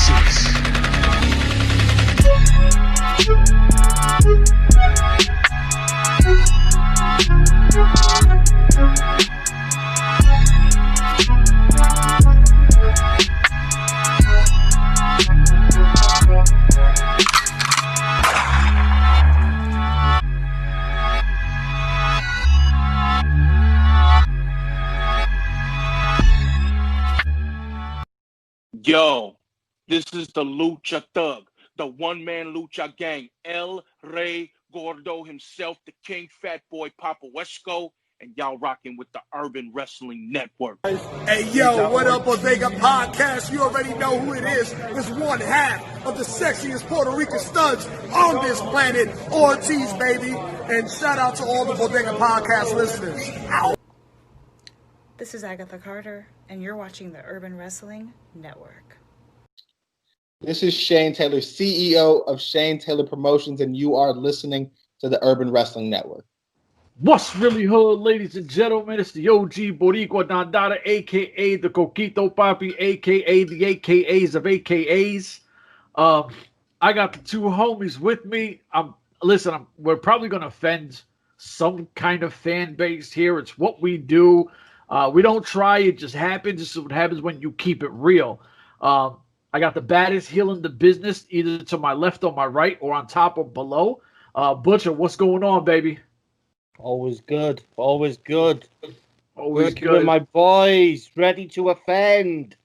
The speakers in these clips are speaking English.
MCs. Yo, this is the Lucha Thug, the one-man Lucha gang, El Rey Gordo himself, the King Fat Boy Papo Esco, and y'all rocking with the Urban Wrestling Network. Hey, yo, what up, Bodega Podcast? You already know who it is. It's one half of the sexiest Puerto Rican studs on this planet, Ortiz, baby. And shout out to all the Bodega Podcast listeners. Ow. This is Agatha Carter, and you're watching the Urban Wrestling Network. This is Shane Taylor, CEO of Shane Taylor Promotions, and you are listening to the Urban Wrestling Network. What's really hood, ladies and gentlemen? It's the OG Boricua Dandada, a.k.a. the Coquito Papi, a.k.a. the AKAs of AKAs. I got the two homies with me. We're probably going to offend some kind of fan base here. It's what we do. We don't try. It just happens. This is what happens when you keep it real. I got the baddest heel in the business, either to my left or my right, or on top or below. Butcher, what's going on, baby? Always good. Always good. Always Working good. with my boys, ready to offend.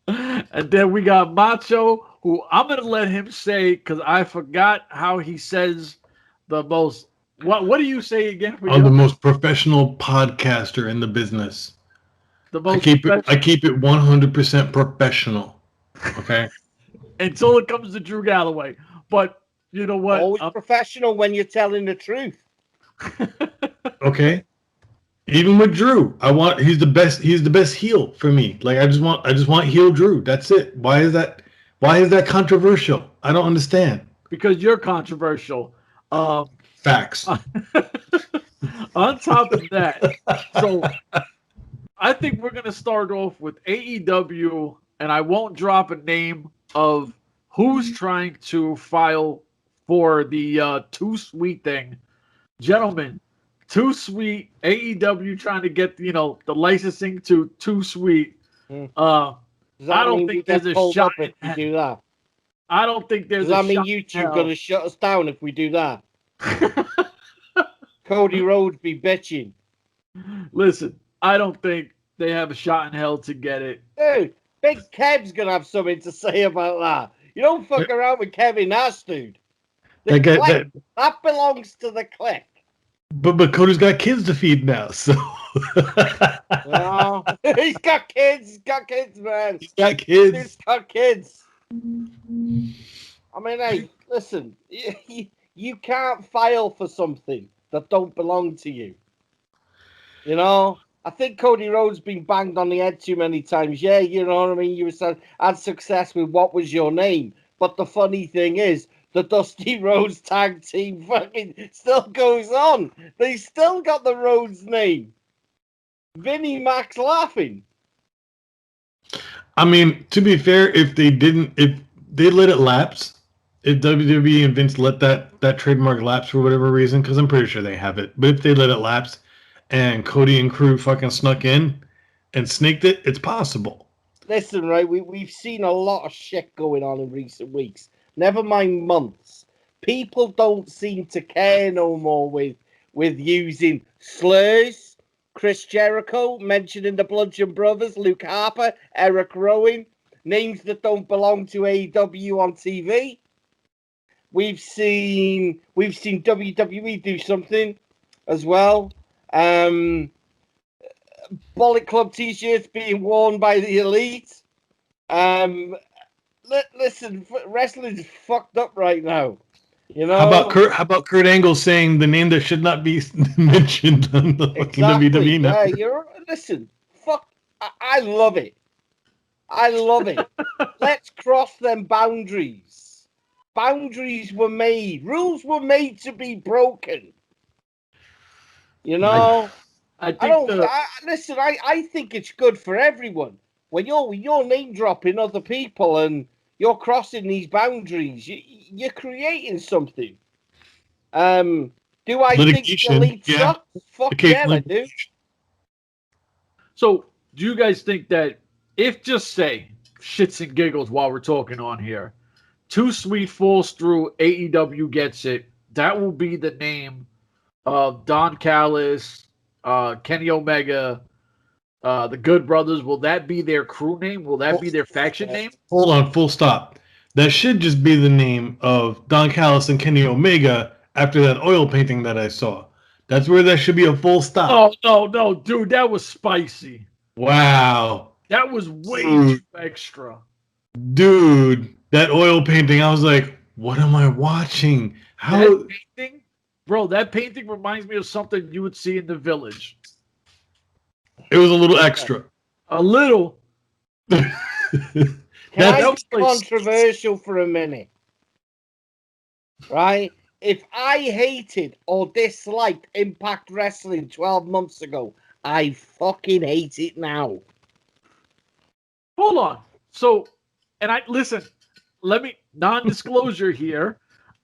And then we got Macho, who I'm going to let him say, because I forgot how he says the most. What do you say again? I'm the most professional podcaster in the business. I keep it 100% professional. Okay. Until it comes to Drew Galloway. But you know what? Always professional when you're telling the truth. Okay. Even with Drew, he's the best heel for me. Like I just want heel Drew. That's it. Why is that controversial? I don't understand. Because you're controversial. Facts. On top of that, so I think we're going to start off with AEW, and I won't drop a name of who's trying to file for the Too Sweet thing. Gentlemen, Too Sweet, AEW trying to get, the licensing to Too Sweet. I don't think there's a shot if we do that. I don't think there's a shot. Does that mean YouTube going to shut us down if we do that? Cody Rhodes be bitching. Listen, I don't think they have a shot in hell to get it. Dude, Big Kev's going to have something to say about that. You don't fuck around with Kevin Nash, dude. That belongs to the clique. But Cody's got kids to feed now, so. No, he's got kids. He's got kids, man. He's got kids. He's got kids. I mean, hey, listen. You can't file for something that don't belong to you. I think Cody Rhodes been banged on the head too many times. Yeah, you know what I mean? You had success with What Was Your Name? But the funny thing is, the Dusty Rhodes tag team fucking still goes on. They still got the Rhodes name. Vinnie Mac's laughing. I mean, to be fair, if they let it lapse, if WWE and Vince let that trademark lapse for whatever reason, because I'm pretty sure they have it, but if they let it lapse and Cody and crew fucking snuck in and snaked it, it's possible. Listen, right, we've seen a lot of shit going on in recent weeks. Never mind months. People don't seem to care no more with using slurs. Chris Jericho mentioning the Bludgeon Brothers, Luke Harper, Eric Rowan, names that don't belong to AEW on TV. We've seen WWE do something as well. Bullet Club t-shirts being worn by the Elite. Listen, wrestling's fucked up right now. How about Kurt Angle saying the name that should not be mentioned on the fucking WWE network? Listen, fuck. I love it. I love it. Let's cross them boundaries. Boundaries were made. Rules were made to be broken. I think it's good for everyone when you're name dropping other people and you're crossing these boundaries, you're creating something. Do I think the elite suck? Fuck yeah, I do. So, do you guys think that if just say shits and giggles while we're talking on here, Too Sweet falls through, AEW gets it, that will be the name of Don Callis, Kenny Omega, the Good Brothers? Will that be their crew name? Will that be their faction name? Hold on, full stop. That should just be the name of Don Callis and Kenny Omega after that oil painting that I saw. That's where that should be a full stop. Oh, no, dude, that was spicy. Wow. That was way too extra. Dude, that oil painting, I was like, what am I watching? How? That painting? Bro, that painting reminds me of something you would see in the village. It was a little extra. A little. Can I be controversial for a minute? Right? If I hated or disliked Impact Wrestling 12 months ago, I fucking hate it now. Hold on. So, and listen, let me, non-disclosure here.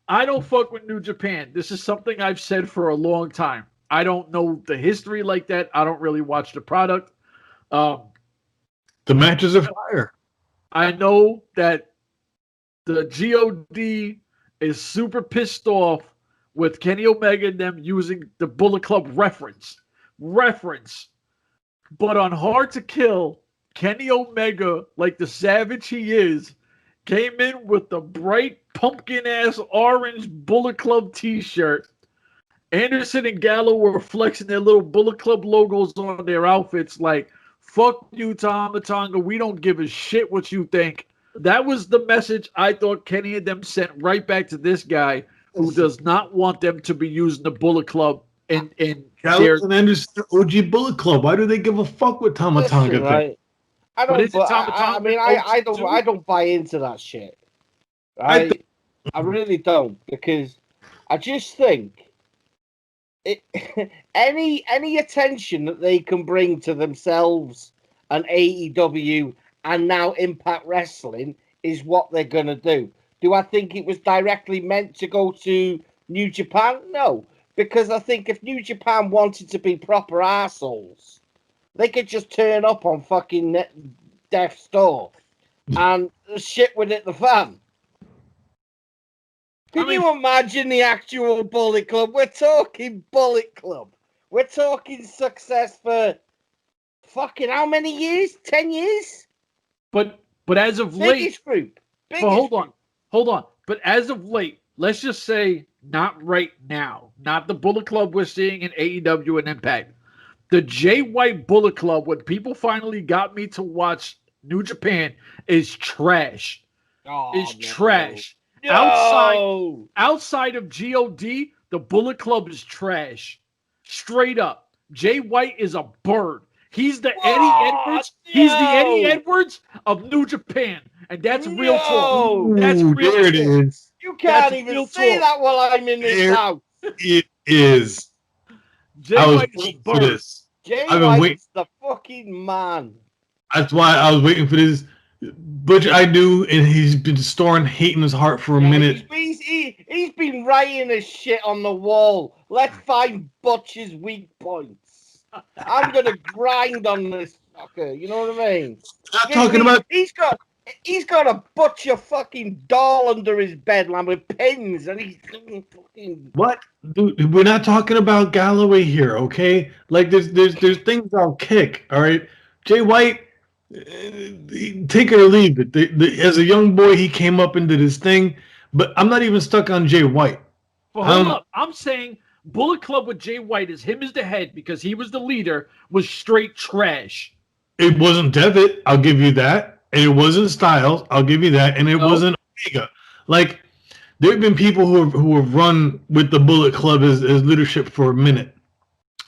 I don't fuck with New Japan. This is something I've said for a long time. I don't know the history like that. I don't really watch the product. The matches are fire. I know that the GOD is super pissed off with Kenny Omega and them using the Bullet Club reference. But on Hard to Kill, Kenny Omega, like the savage he is, came in with the bright pumpkin-ass orange Bullet Club t-shirt. Anderson and Gallo were flexing their little Bullet Club logos on their outfits like, fuck you, Tama Tonga, we don't give a shit what you think. That was the message I thought Kenny and them sent right back to this guy who does not want them to be using the Bullet Club in Gallo and Anderson OG Bullet Club. Why do they give a fuck what Tama Tonga thinks? I don't buy into that shit. Right? I really don't, because I just think any attention that they can bring to themselves and AEW and now Impact Wrestling is what they're gonna do. Do I think it was directly meant to go to New Japan? No, because I think if New Japan wanted to be proper assholes, they could just turn up on fucking Death's Door and shit would hit the fan. Can you imagine the actual Bullet Club? We're talking Bullet Club. We're talking success for fucking how many years? 10 years? But as of late, group. But hold on. But as of late, let's just say not right now, not the Bullet Club we're seeing in AEW and Impact. The Jay White Bullet Club, when people finally got me to watch New Japan, is trash. Trash. No. Outside of God, the Bullet Club is trash. Straight up. Jay White is a bird. He's the Eddie Edwards. No. He's the Eddie Edwards of New Japan. And that's real talk. That's real there it is. You can't even say that while I'm in this house. It is. Jay White is a bird. This. Jay White's the fucking man. That's why I was waiting for this. Butch, I knew, and he's been storing hate in his heart for a minute. He's been writing his shit on the wall. Let's find Butch's weak points. I'm gonna grind on this fucker. You know what I mean? I'm talking about. He's got a butcher fucking doll under his bed, man, with pins, and he's fucking. What? Dude, we're not talking about Galloway here, okay? Like there's things I'll kick. All right, Jay White. Take it or leave it. As a young boy, he came up into this thing, but I'm not even stuck on Jay White. Well, hold up. I'm saying Bullet Club with Jay White as him as the head because he was the leader was straight trash. It wasn't Devitt, I'll give you that. And it wasn't Styles, I'll give you that. And it wasn't Omega. Like, there have been people who have run with the Bullet Club as leadership for a minute.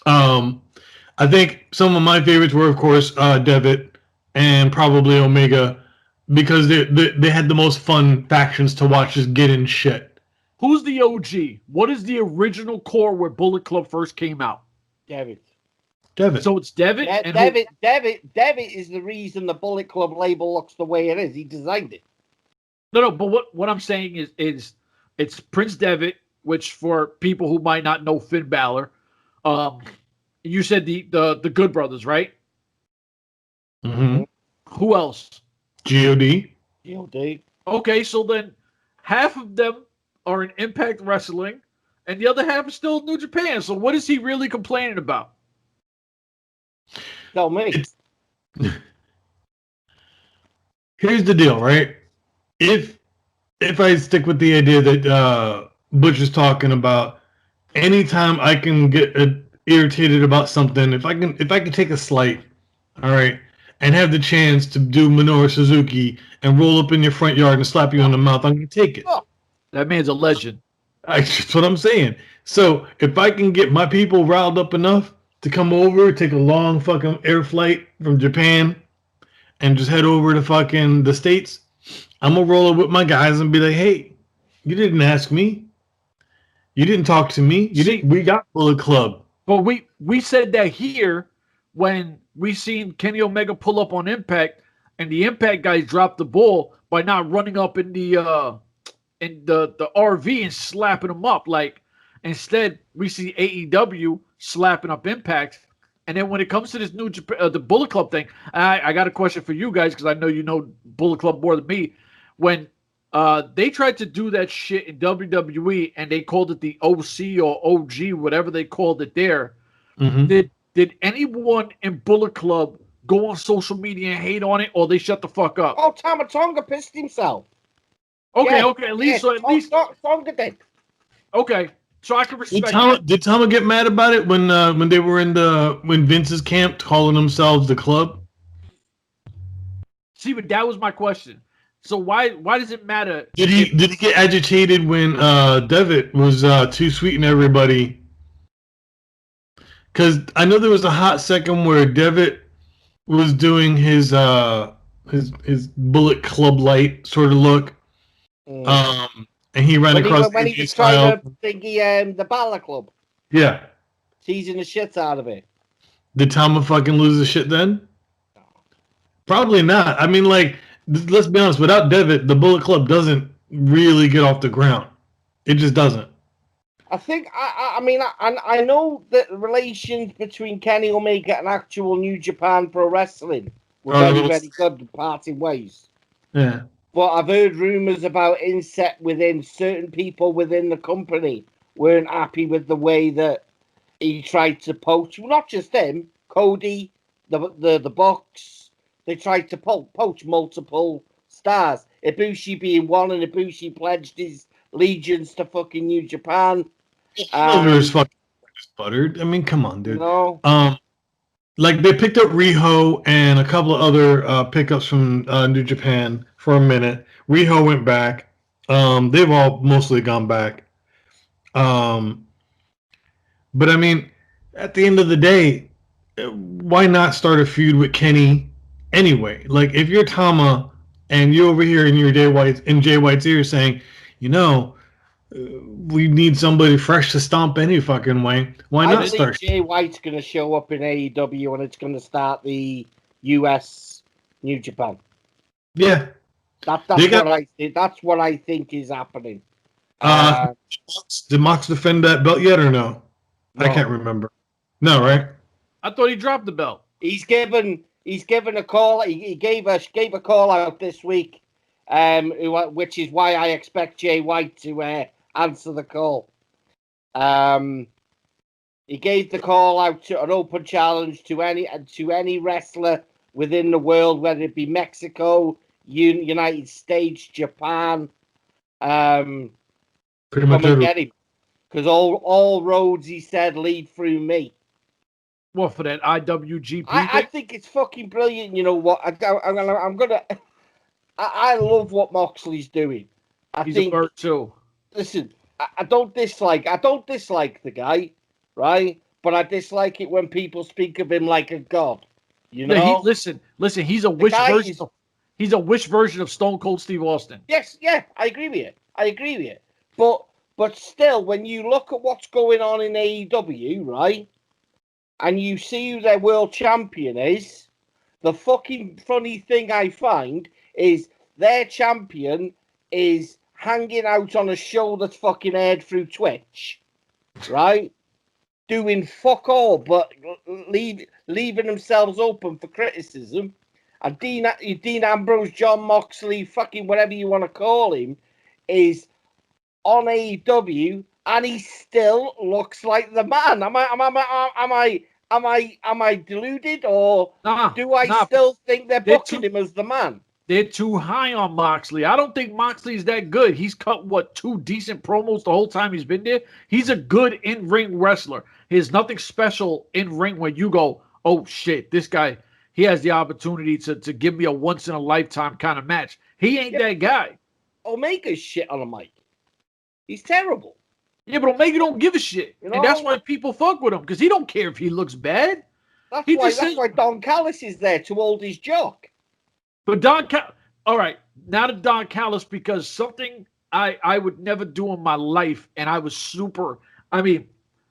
I think some of my favorites were, of course, Devitt and probably Omega, because they had the most fun factions to watch just get in shit. Who's the OG? What is the original core where Bullet Club first came out? Devitt. Devitt. So it's Devitt. Yeah, and Devitt is the reason the Bullet Club label looks the way it is. He designed it. No. But what I'm saying is it's Prince Devitt, which for people who might not know Finn Balor, you said the Good Brothers, right? Mm-hmm. Who else? God. God. Okay, so then half of them are in Impact Wrestling, and the other half is still in New Japan. So what is he really complaining about? Tell me. Here's the deal, right? If I stick with the idea that Butch is talking about, anytime I can get irritated about something, if I can take a slight, all right, and have the chance to do Minoru Suzuki and roll up in your front yard and slap you in the mouth, I'm gonna take it. That man's a legend. That's what I'm saying. So if I can get my people riled up enough to come over, take a long fucking air flight from Japan, and just head over to fucking the States, I'm gonna roll up with my guys and be like, hey, you didn't ask me. You didn't talk to me. We got Bullet Club. But we said that here when we seen Kenny Omega pull up on Impact, and the Impact guys dropped the ball by not running up in the RV and slapping them up. Like, instead, we see AEW slapping up Impact. And then when it comes to this new Japan, the Bullet Club thing, I got a question for you guys because I know you know Bullet Club more than me. When they tried to do that shit in WWE and they called it the OC or OG, whatever they called it there, did anyone in Bullet Club go on social media and hate on it, or they shut the fuck up? Oh, Tama Tonga pissed himself. Okay, Yeah, okay, at least Tonga did. Okay, so I can respect. Did Tama get mad about it when they were when Vince's camp calling themselves the club? See, but that was my question. So why does it matter? Did he get agitated when Devitt was too sweet and everybody? Because I know there was a hot second where Devitt was doing his Bullet Club light sort of look, and he ran across when he was trying to thingy the Balor Club. Yeah, teasing the shit out of it. Did Tama fucking lose the shit then? No. Probably not. I mean, like, let's be honest. Without Devitt, the Bullet Club doesn't really get off the ground. It just doesn't. I think, I know that relations between Kenny Omega and actual New Japan Pro Wrestling were very, very good parting ways. Yeah. But I've heard rumors about inset within certain people within the company weren't happy with the way that he tried to poach. Well, not just him, Cody, the Bucks. They tried to poach multiple stars. Ibushi being one, and Ibushi pledged his allegiance to fucking New Japan. Silver's fucking buttered. I mean, come on, dude. No. Like, they picked up Riho and a couple of other pickups from New Japan for a minute. Riho went back. They've all mostly gone back. But I mean, at the end of the day, why not start a feud with Kenny anyway? Like, if you're Tama and you're over here in Jay White's ear saying, you know, we need somebody fresh to stomp any fucking way. Why not start? Jay White's going to show up in AEW and it's going to start the US New Japan. Yeah. That's what I think is happening. Did Mox defend that belt yet or no? I can't remember. No, right? I thought he dropped the belt. He's given a call. He gave a call out this week, which is why I expect Jay White to answer the call. He gave the call out to an open challenge to any wrestler within the world, whether it be Mexico, United States, Japan. Pretty much come and get him, because all roads, he said, lead through me. What, for that IWGP? I think it's fucking brilliant. You know what? I love what Moxley's doing. He's a bird too. Listen, I don't dislike the guy, right? But I dislike it when people speak of him like a god. You know? Yeah, listen. He's a wish version. He's a wish version of Stone Cold Steve Austin. Yes, yeah, I agree with you. But still, when you look at what's going on in AEW, right? and you see who their world champion is, the fucking funny thing I find is their champion is hanging out on a show that's fucking aired through Twitch, right? Doing fuck all, but leaving themselves open for criticism. And Dean Ambrose, John Moxley, fucking whatever you want to call him, is on AEW, and he still looks like the man. Am I deluded, or do I still think they're booking him as the man? They're too high on Moxley. I don't think Moxley's that good. He's cut, 2 decent promos the whole time he's been there. He's a good in-ring wrestler. There's nothing special in-ring where you go, oh, shit, this guy, he has the opportunity to give me a once-in-a-lifetime kind of match. He ain't that guy. Omega's shit on a mic. He's terrible. Yeah, but Omega don't give a shit. You know? And that's why people fuck with him, because he don't care if he looks bad. That's why Don Callis is there to hold his jock. But all right, now to Don Callis, because something I would never do in my life, and I was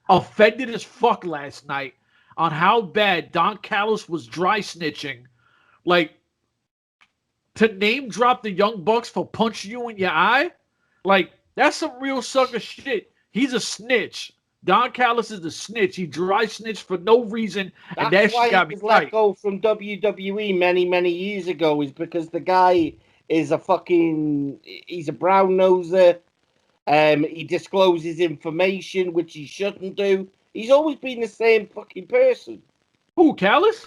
offended as fuck last night on how bad Don Callis was dry snitching. Like, to name drop the Young Bucks for punching you in your eye, like, that's some real sucker shit. He's a snitch. Don Callis is a snitch. He dry snitched for no reason, and that shit got me let go from WWE many years ago, is because the guy is he's a brown noser. He discloses information which he shouldn't do. He's always been the same fucking person. Who, Callis?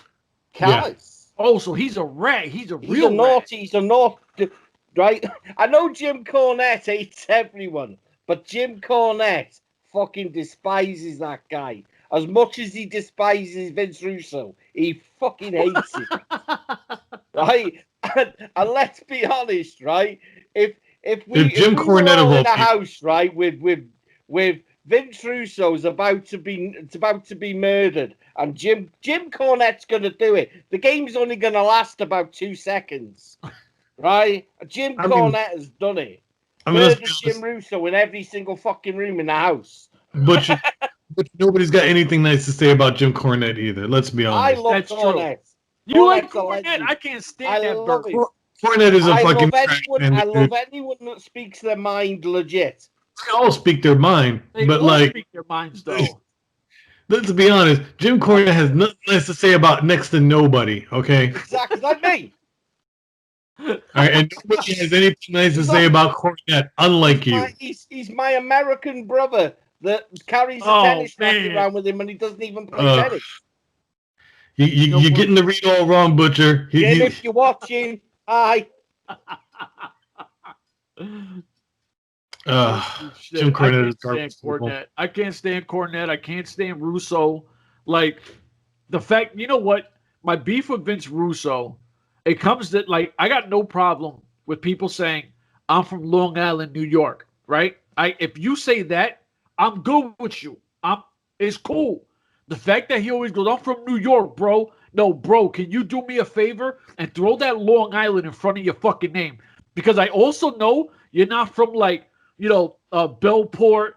Callis. Yeah. Oh, so he's a rat. He's a real naughty. He's a naughty, right? I know Jim Cornette hates everyone, but Jim Cornette fucking despises that guy as much as he despises Vince Russo. He fucking hates him, right? And let's be honest, right? If Jim Cornette were all in a house, right, with Vince Russo's about to be murdered, and Jim Cornette's gonna do it, the game's only gonna last about 2 seconds, right? Jim Cornette has done it. Murdered Jim Russo in every single fucking room in the house. But nobody's got anything nice to say about Jim Cornette either. Let's be honest. I love Cornette. You like Cornette? I can't stand that bird. Cornette is a fucking. I love anyone that speaks their mind legit. They all speak their mind, but all speak their minds though. Let's be honest. Jim Cornette has nothing nice to say about next to nobody. Okay. Exactly like me. All right, and nobody has anything nice to say about Cornette, unlike you. He's my American brother that carries a tennis racket around with him, and he doesn't even play tennis. You're getting the read all wrong, Butcher. If you're watching, hi. Jim Cornette is Cornette. I can't stand Cornette. I can't stand Russo. Like, the fact, you know what? My beef with Vince Russo, it comes that, like, I got no problem with people saying, I'm from Long Island, New York, right? If you say that, I'm good with you. It's cool. The fact that he always goes, I'm from New York, bro. No, bro, can you do me a favor and throw that Long Island in front of your fucking name? Because I also know you're not from, like, Bellport,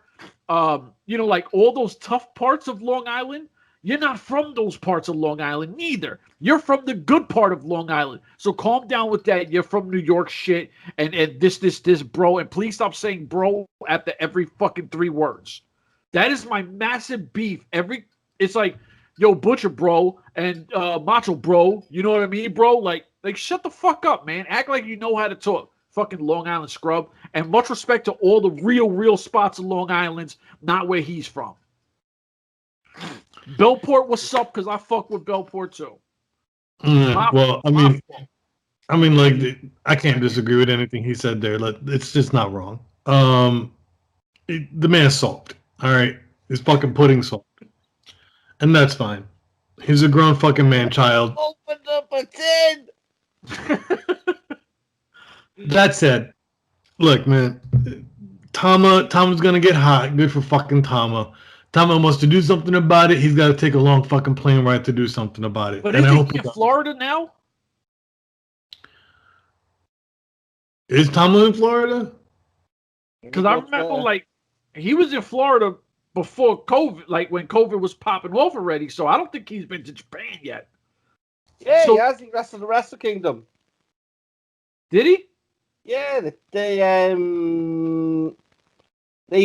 like all those tough parts of Long Island. You're not from those parts of Long Island neither. You're from the good part of Long Island. So calm down with that. You're from New York shit and this, bro. And please stop saying bro after every fucking 3 words. That is my massive beef. It's like, yo, Butcher, bro, and Macho, bro. You know what I mean, bro? Like shut the fuck up, man. Act like you know how to talk. Fucking Long Island scrub. And much respect to all the real spots of Long Island's not where he's from. Bellport, what's up? Because I fuck with Bellport too. Well, I mean, like, I can't disagree with anything he said there. It's just not wrong. The man's salt. All right, he's fucking pudding salt, and that's fine. He's a grown fucking man child. Open up a tin. That said, look, man, Tama's gonna get hot. Good for fucking Tama. Tama wants to do something about it. He's got to take a long fucking plane ride to do something about it. But is he in Florida now? Is Tama in Florida? Because I remember, like, he was in Florida before COVID, like when COVID was popping off already. So I don't think he's been to Japan yet. Yeah, So- he has. He wrestled the Wrestle Kingdom. Did he? Yeah, they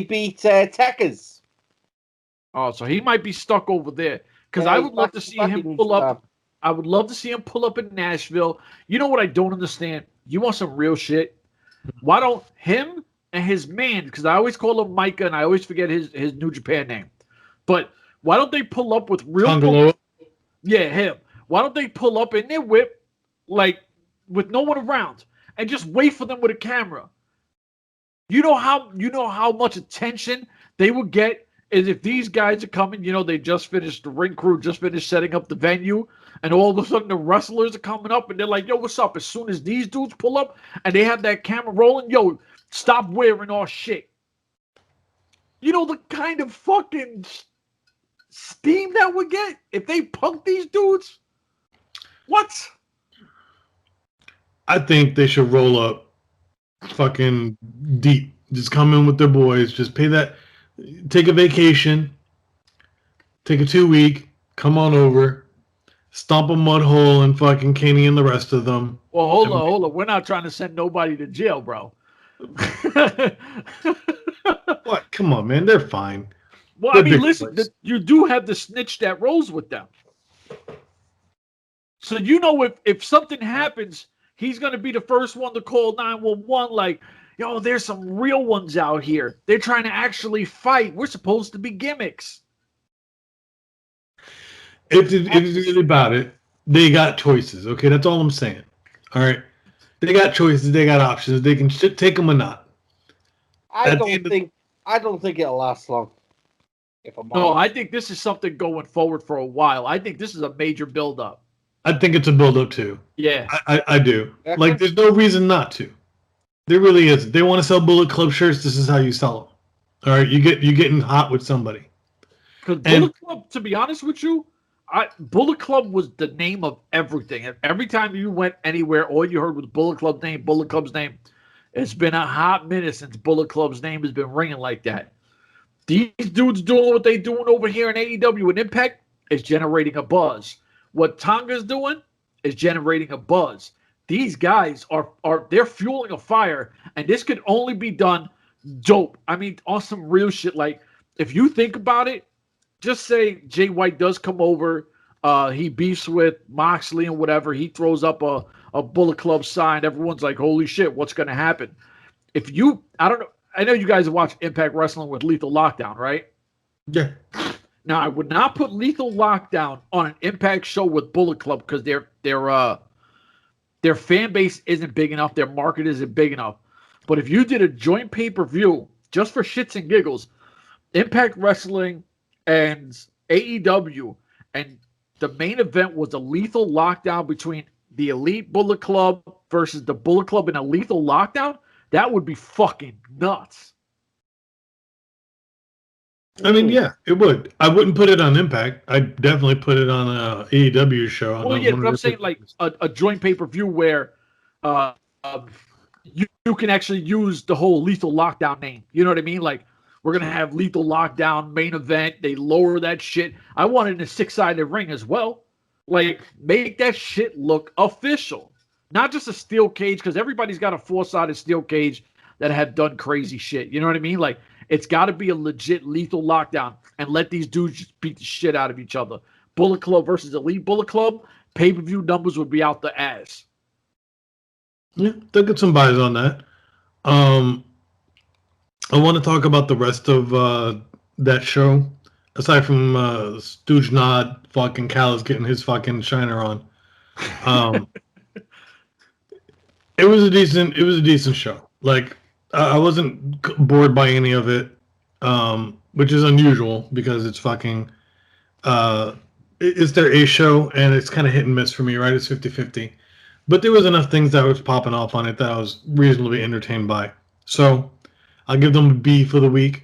beat Tekkers. Oh, so he might be stuck over there. Because Yeah, I he's would love back- to he's see back him in pull up. Japan. I would love to see him pull up in Nashville. You know what I don't understand? You want some real shit? Why don't him and his man, because I always call him Micah and I always forget his New Japan name. But why don't they pull up with real Tongaloa. Yeah, him. Why don't they pull up in their whip, like with no one around, and just wait for them with a camera? You know how much attention they would get is if these guys are coming. You know, they just finished, the ring crew just finished setting up the venue, and all of a sudden the wrestlers are coming up, and they're like, "Yo, what's up?" As soon as these dudes pull up and they have that camera rolling, yo, stop wearing our shit. You know the kind of fucking steam that would get if they punk these dudes. What? I think they should roll up fucking deep. Just come in with their boys. Just pay that. Take a vacation. Take a 2-week. Come on over. Stomp a mud hole and fucking Kenny and the rest of them. Well, hold on. We're not trying to send nobody to jail, bro. What? Come on, man. They're fine. Well, They're I mean, big listen, boys. you do have the snitch that rolls with them. So you know if something happens, he's going to be the first one to call 911 like, yo, there's some real ones out here. They're trying to actually fight. We're supposed to be gimmicks. If you think about it, they got choices. Okay, that's all I'm saying. All right, they got choices. They got options. They can take them or not. I At the don't end of- think it'll last long. If I'm No, honest. I think this is something going forward for a while. I think this is a major buildup. I think it's a build-up too. Yeah. I do. Yeah. Like, there's no reason not to. There really isn't. They want to sell Bullet Club shirts. This is how you sell them. All right, you're getting hot with somebody. Because And- Bullet Club, to be honest with you, Bullet Club was the name of everything. And every time you went anywhere, all you heard was Bullet Club's name, Bullet Club's name. It's been a hot minute since Bullet Club's name has been ringing like that. These dudes doing what they doing over here in AEW and Impact is generating a buzz. What Tonga's doing is generating a buzz. These guys they're fueling a fire, and this could only be done dope. I mean, on some real shit. Like, if you think about it, just say Jay White does come over, he beefs with Moxley and whatever, he throws up a Bullet Club sign, everyone's like, holy shit, what's going to happen? I don't know, I know you guys have watched Impact Wrestling with Lethal Lockdown, right? Yeah. Now, I would not put Lethal Lockdown on an Impact show with Bullet Club because their fan base isn't big enough, their market isn't big enough. But if you did a joint pay-per-view, just for shits and giggles, Impact Wrestling and AEW, and the main event was a Lethal Lockdown between the Elite Bullet Club versus the Bullet Club in a Lethal Lockdown, that would be fucking nuts. I mean, yeah, it would. I wouldn't put it on Impact. I'd definitely put it on a AEW show. Well, yeah, but I'm saying like a joint pay-per-view where you can actually use the whole Lethal Lockdown name. You know what I mean? Like, we're going to have Lethal Lockdown main event. They lower that shit. I want it in a 6-sided ring as well. Like, make that shit look official. Not just a steel cage, because everybody's got a 4-sided steel cage that have done crazy shit. You know what I mean? Like, it's got to be a legit Lethal Lockdown and let these dudes just beat the shit out of each other. Bullet Club versus Elite Bullet Club, pay-per-view numbers would be out the ass. Yeah, they'll get some buys on that. I want to talk about the rest of that show. Aside from Stooge Nod, fucking Callis getting his fucking shiner on. It was a decent show. Like, I wasn't bored by any of it, which is unusual because it's fucking it's their A show and it's kind of hit and miss for me, right? It's 50-50. But there was enough things that was popping off on it that I was reasonably entertained by. So I'll give them a B for the week.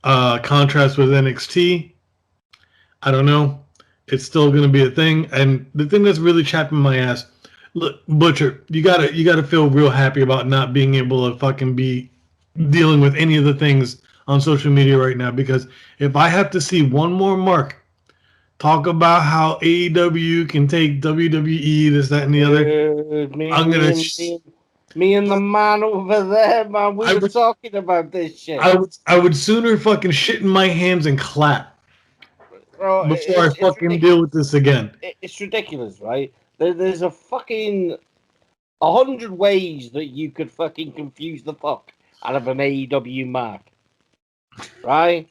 Contrast with NXT, I don't know. It's still going to be a thing. And the thing that's really chapping my ass, look, Butcher, you gotta feel real happy about not being able to fucking be dealing with any of the things on social media right now, because if I have to see one more mark talk about how AEW can take WWE, this, that, and the other, I'm gonna. Me and the man over there, man, we were would, talking about this shit. I would sooner fucking shit in my hands and clap Bro, before I fucking ridiculous. deal with this again. It's ridiculous, right? There's a fucking 100 ways that you could fucking confuse the fuck out of an AEW mark, right?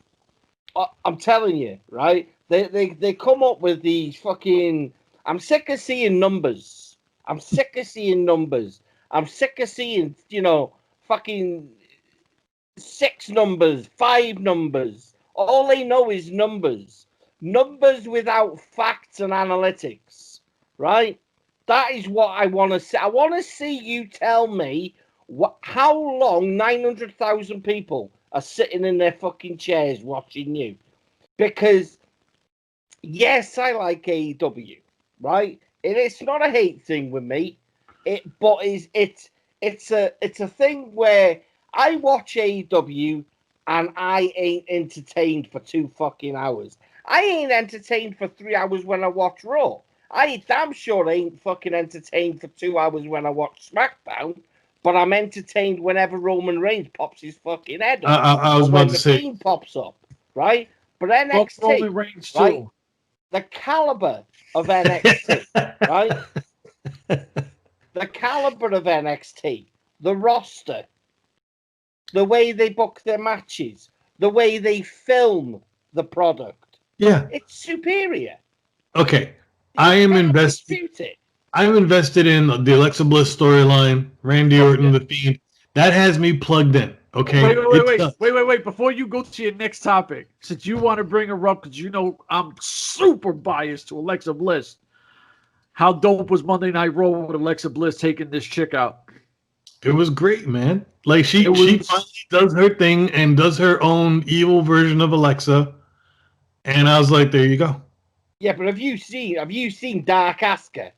I'm telling you, right? They come up with these fucking. I'm sick of seeing numbers. I'm sick of seeing numbers. I'm sick of seeing, fucking 6 numbers, 5 numbers. All they know is numbers. Numbers without facts and analytics, right? That is what I want to see. I want to see you tell me how long 900,000 people are sitting in their fucking chairs watching you. Because, yes, I like AEW, right? It's not a hate thing with me. But it's a thing where I watch AEW and I ain't entertained for 2 fucking hours. I ain't entertained for 3 hours when I watch Raw. I damn sure ain't fucking entertained for 2 hours when I watch SmackDown. But I'm entertained whenever Roman Reigns pops his fucking head up. I was about to say, Fiend pops up, right? But NXT, Roman Reigns too. right? The caliber of NXT, right? The caliber of NXT, the roster, the way they book their matches, the way they film the product. yeah, It's superior. okay. I'm invested in the Alexa Bliss storyline, Randy Orton, the Fiend. That has me plugged in. Okay. Wait. Before you go to your next topic, since you want to bring her up, because I'm super biased to Alexa Bliss. How dope was Monday Night Raw with Alexa Bliss taking this chick out? It was great, man. Like she finally does her thing and does her own evil version of Alexa, and I was like, there you go. Yeah, but have you seen Dark Asuka?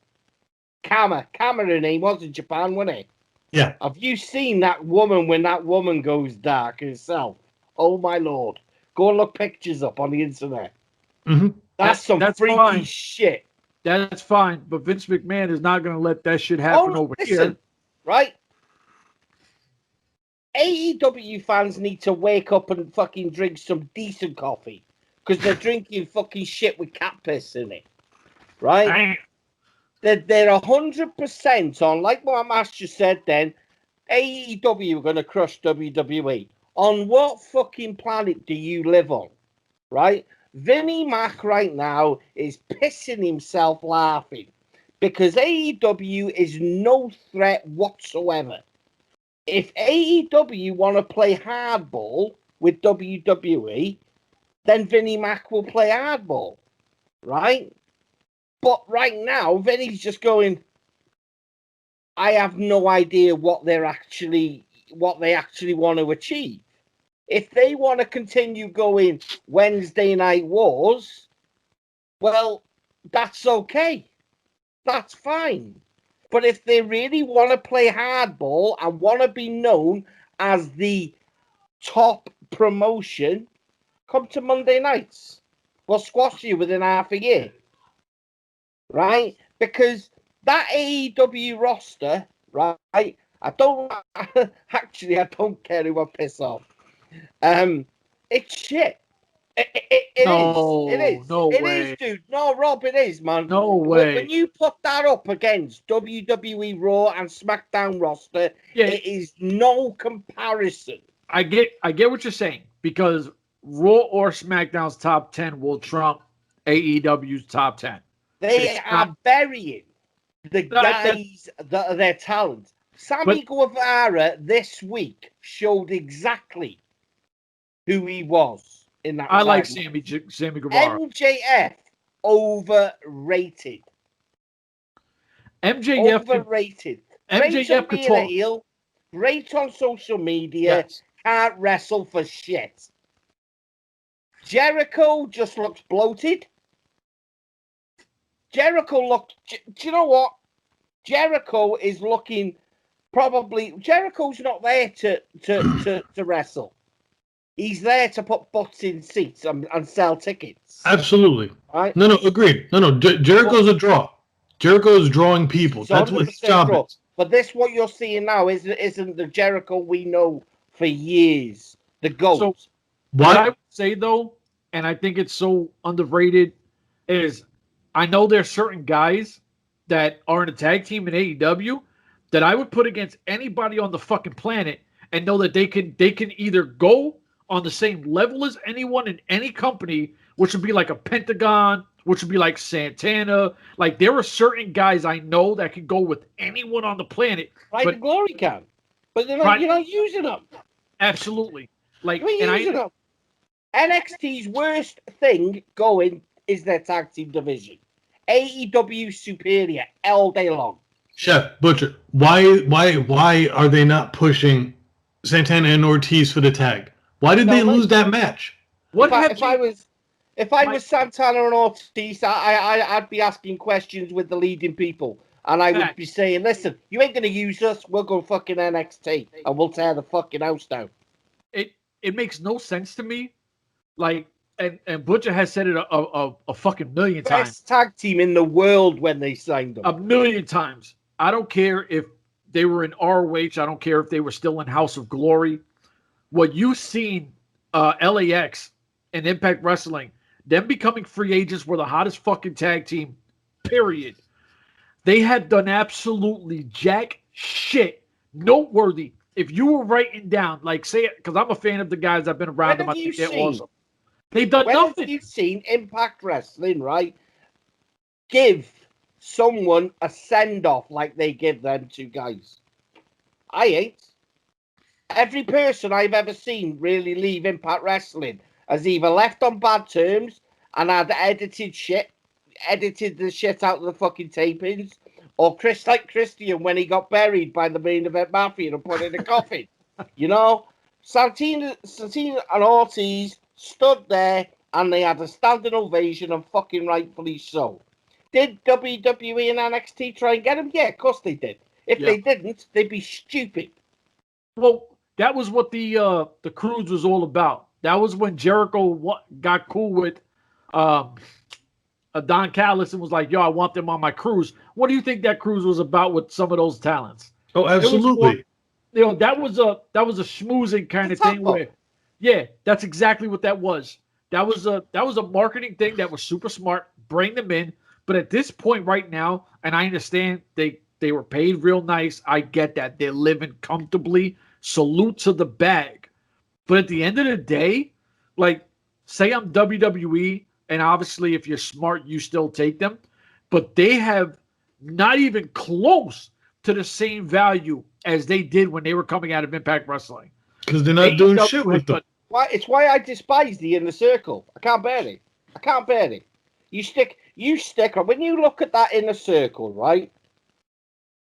Kama her name was in Japan, wasn't it? Yeah. Have you seen that woman when that woman goes dark herself? Oh my lord. Go and look pictures up on the internet. Mm-hmm. That's freaky shit. That's fine, but Vince McMahon is not going to let that shit happen over here. Right? AEW fans need to wake up and fucking drink some decent coffee because they're drinking fucking shit with cat piss in it. Right? They're 100% on, like what Master said then, AEW are going to crush WWE. On what fucking planet do you live on? Right? Vinnie Mac right now is pissing himself laughing because AEW is no threat whatsoever. If AEW want to play hardball with WWE, then Vinnie Mac will play hardball. Right? But right now, Vinny's just going, I have no idea what they actually want to achieve. If they want to continue going Wednesday Night Wars, well, that's okay. That's fine. But if they really want to play hardball and want to be known as the top promotion, come to Monday nights. We'll squash you within half a year. Right? Because that AEW roster, right? I don't care who I piss off. It's shit. It is. No It way. is, dude. No, Rob, it is, man. No way. When you put that up against WWE Raw and SmackDown roster, it is no comparison. I get what you're saying because Raw or SmackDown's top 10 will trump AEW's top 10. They are burying the guys that are their talent. Sammy Guevara this week showed exactly who he was in that. I like Sammy Guevara. MJF overrated. MJF overrated. MJF Great on heel, great on social media. Yes. Can't wrestle for shit. Jericho just looks bloated. Do you know what? Jericho is looking Jericho's not there to wrestle. He's there to put butts in seats and sell tickets. Absolutely. Right? No, agreed. No, Jericho's a draw. Jericho's drawing people. That's what his job draw. is. But this, what you're seeing now, isn't the Jericho we know for years. The GOAT. So, what I would say, though, and I think it's so underrated, is I know there's certain guys that are in a tag team in AEW that I would put against anybody on the fucking planet and know that they can either go on the same level as anyone in any company, which would be like a Pentagon, which would be like Santana. Like, there are certain guys I know that can go with anyone on the planet. Right, the Glory can. But you're not using them. Absolutely. Like, you're using them. NXT's worst thing going is their tag team division. AEW superior all day long. Chef Butcher, why are they not pushing Santana and Ortiz for the tag? Why did they lose that match? If I was Santana and Ortiz, I'd be asking questions with the leading people, and I would be saying, "Listen, you ain't gonna use us. We'll go fucking NXT, and we'll tear the fucking house down." It makes no sense to me. Like, and Butcher has said it a fucking million times. Best tag team in the world when they signed them. A million times. I don't care if they were in ROH. I don't care if they were still in House of Glory. What you've seen, LAX and Impact Wrestling, them becoming free agents were the hottest fucking tag team, period. They had done absolutely jack shit noteworthy. If you were writing down, like, say it, because I'm a fan of the guys, I've been around them. I think they're awesome. They've done nothing. When have you seen Impact Wrestling, right, give someone a send-off like they give them two guys? I ain't. Every person I've ever seen really leave Impact Wrestling has either left on bad terms and had edited the shit out of the fucking tapings, or like Christian when he got buried by the main event mafia and put in a coffin. You know? Santana and Ortiz stood there and they had a standing ovation, and fucking rightfully so. Did WWE and NXT try and get him? Yeah, of course they did. If they didn't, they'd be stupid. Well, that was what the cruise was all about. That was when Jericho got cool with Don Callis and was like, "Yo, I want them on my cruise." What do you think that cruise was about with some of those talents? Oh, absolutely. That was a schmoozing kind of thing where, yeah, that's exactly what that was. That was a marketing thing that was super smart. Bring them in, but at this point right now, and I understand they were paid real nice. I get that they're living comfortably. Salute to the bag, but at the end of the day, like, say I'm WWE, and obviously if you're smart, you still take them, but they have not even close to the same value as they did when they were coming out of Impact Wrestling. Because they're not doing shit with them. It's why I despise the Inner Circle. I can't bear it. You stick. When you look at that Inner Circle, right,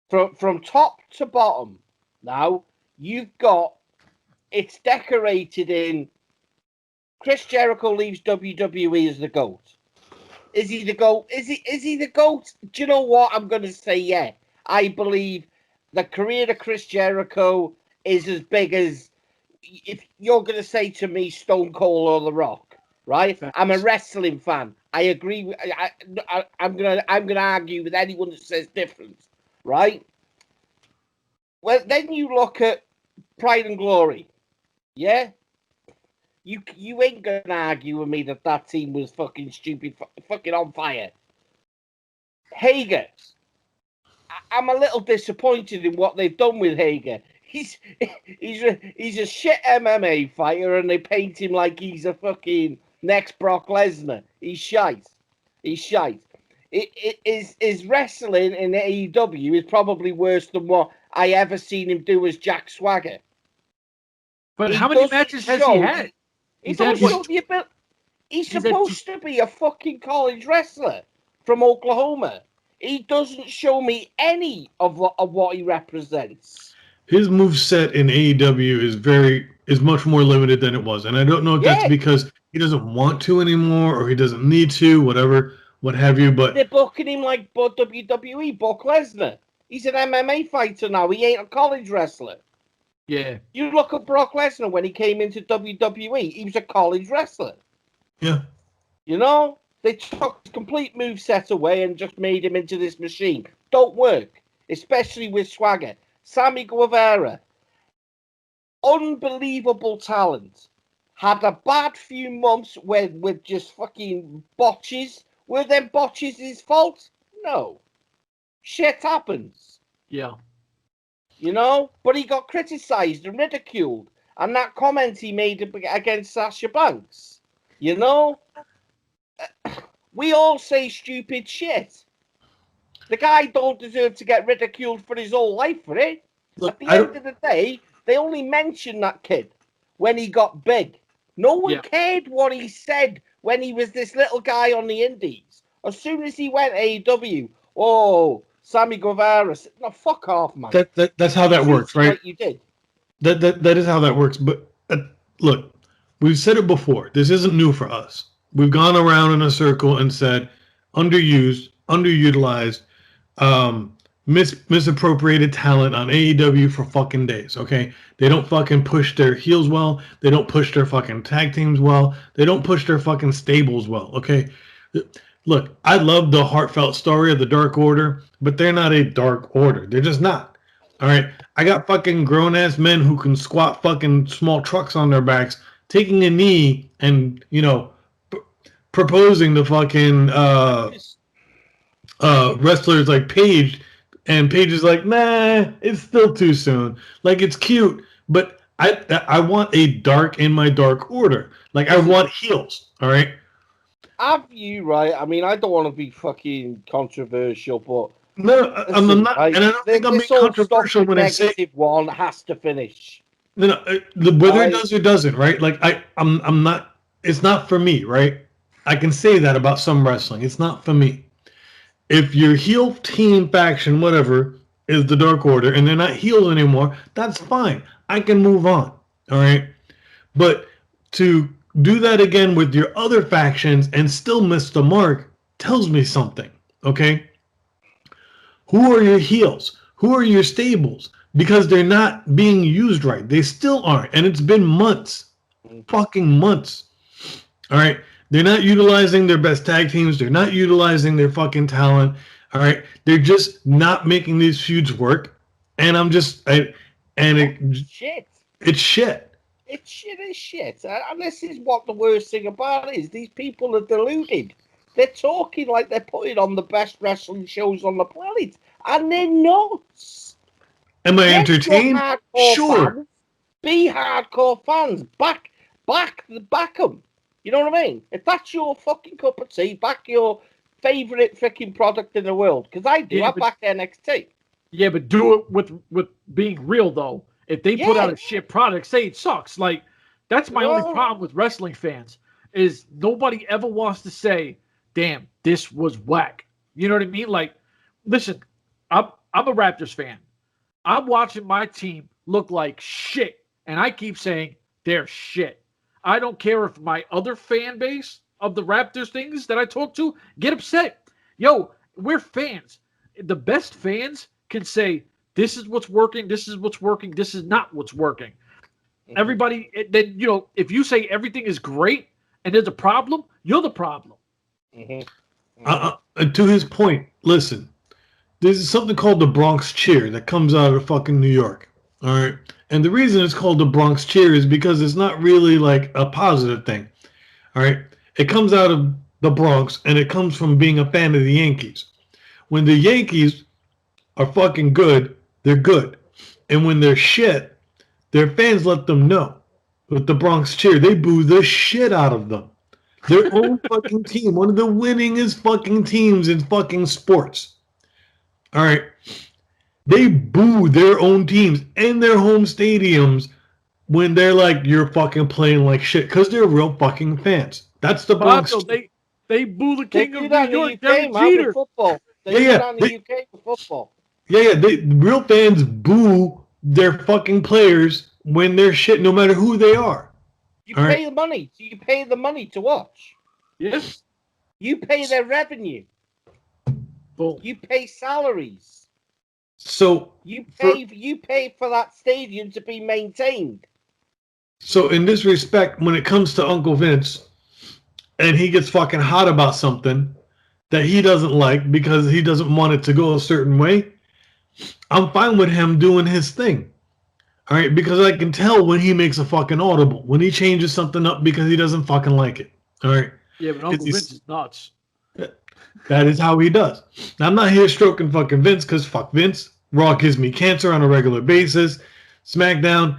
from top to bottom, now you've got, it's decorated in Chris Jericho leaves WWE as the GOAT. Is he the GOAT? Is he the GOAT? Do you know what? I'm going to say yeah. I believe the career of Chris Jericho is as big as, if you're going to say to me Stone Cold or The Rock, right? I'm a wrestling fan. I agree. I'm going to argue with anyone that says different, right? Well, then you look at Pride and Glory, yeah? You ain't going to argue with me that team was fucking stupid, fucking on fire. Hager, I'm a little disappointed in what they've done with Hager. He's a shit MMA fighter, and they paint him like he's a fucking next Brock Lesnar. He's shite. His wrestling in AEW is probably worse than what I ever seen him do as Jack Swagger. But how many matches has he had? He's supposed to be a fucking college wrestler from Oklahoma. He doesn't show me any of what he represents. His moveset in AEW is much more limited than it was. And I don't know if that's because he doesn't want to anymore or he doesn't need to, whatever, what have you. But they're booking him like WWE, Brock Lesnar. He's an MMA fighter now. He ain't a college wrestler. Yeah. You look at Brock Lesnar when he came into WWE, he was a college wrestler. Yeah. You know? They took his complete moveset away and just made him into this machine. Don't work, especially with swagger. Sammy Guevara, unbelievable talent. Had a bad few months with just fucking botches. Were them botches his fault? No. Shit happens. Yeah. You know? But he got criticised and ridiculed. And that comment he made against Sasha Banks. You know? We all say stupid shit. The guy don't deserve to get ridiculed for his whole life for it. Look, At the end of the day, they only mentioned that kid when he got big. No one cared what he said when he was this little guy on the indies. As soon as he went AEW, oh, Sammy Guevara, no, fuck off, man. That's how that works, right? Like you did. That is how that works. But look, we've said it before. This isn't new for us. We've gone around in a circle and said underused, underutilized, misappropriated talent on AEW for fucking days. Okay, they don't fucking push their heels well. They don't push their fucking tag teams well. They don't push their fucking stables well. Okay, look, I love the heartfelt story of the Dark Order, but they're not a Dark Order. They're just not. All right, I got fucking grown ass men who can squat fucking small trucks on their backs, taking a knee and proposing to fucking wrestlers like Paige, and Paige is like, nah, it's still too soon. Like, it's cute, but I want a dark in my Dark Order. Like, I want heels. All right. Have you right? I mean, I don't want to be fucking controversial, but no, I'm not, and I don't think I'm being controversial when I say one has to finish. No, whether it does or doesn't, right? Like I'm not. It's not for me, right? I can say that about some wrestling. It's not for me. If your heel team faction, whatever, is the Dark Order, and they're not heels anymore, that's fine. I can move on. All right, but to do that again with your other factions and still miss the mark tells me something. Okay, who are your heels? Who are your stables? Because they're not being used right. They still aren't. And it's been months. Fucking months. All right. They're not utilizing their best tag teams. They're not utilizing their fucking talent. All right. They're just not making these feuds work. And I'm just, shit. It's shit. It's shit as shit. And this is what the worst thing about it is. These people are deluded. They're talking like they're putting on the best wrestling shows on the planet. And they're not. Am I entertained? Sure. Fans, be hardcore fans. Back them. You know what I mean? If that's your fucking cup of tea, back your favorite freaking product in the world. Because I do. I back NXT. Yeah, but do it with being real though. If they put out a shit product, say it sucks. Like that's my only problem with wrestling fans is nobody ever wants to say, "Damn, this was whack." You know what I mean? Like, listen, I'm a Raptors fan. I'm watching my team look like shit, and I keep saying they're shit. I don't care if my other fan base of the Raptors things that I talk to get upset. Yo, we're fans. The best fans can say, this is what's working, this is what's working, this is not what's working. Mm-hmm. Everybody, then, if you say everything is great and there's a problem, you're the problem. Mm-hmm. Mm-hmm. To his point, listen. There's something called the Bronx Cheer that comes out of fucking New York. All right. And the reason it's called the Bronx Cheer is because it's not really like a positive thing. All right. It comes out of the Bronx and it comes from being a fan of the Yankees. When the Yankees are fucking good, they're good. And when they're shit, their fans let them know. With the Bronx Cheer, they boo the shit out of them. Their own fucking team, one of the winningest fucking teams in fucking sports. All right. They boo their own teams in their home stadiums when they're like, you're fucking playing like shit, because they're real fucking fans. That's the Bronx. They boo the king of New York, Derek Jeter. Football. They do that in the UK for football. Yeah. Real fans boo their fucking players when they're shit, no matter who they are. You pay the money. So you pay the money to watch. Yes. You pay their revenue. Boom. You pay salaries. So You pay for that stadium to be maintained. So in this respect, when it comes to Uncle Vince, and he gets fucking hot about something that he doesn't like because he doesn't want it to go a certain way, I'm fine with him doing his thing. All right, because I can tell when he makes a fucking audible, when he changes something up because he doesn't fucking like it. All right. Yeah, but Uncle Vince is nuts. That is how he does. Now, I'm not here stroking fucking Vince because fuck Vince. Raw gives me cancer on a regular basis. SmackDown,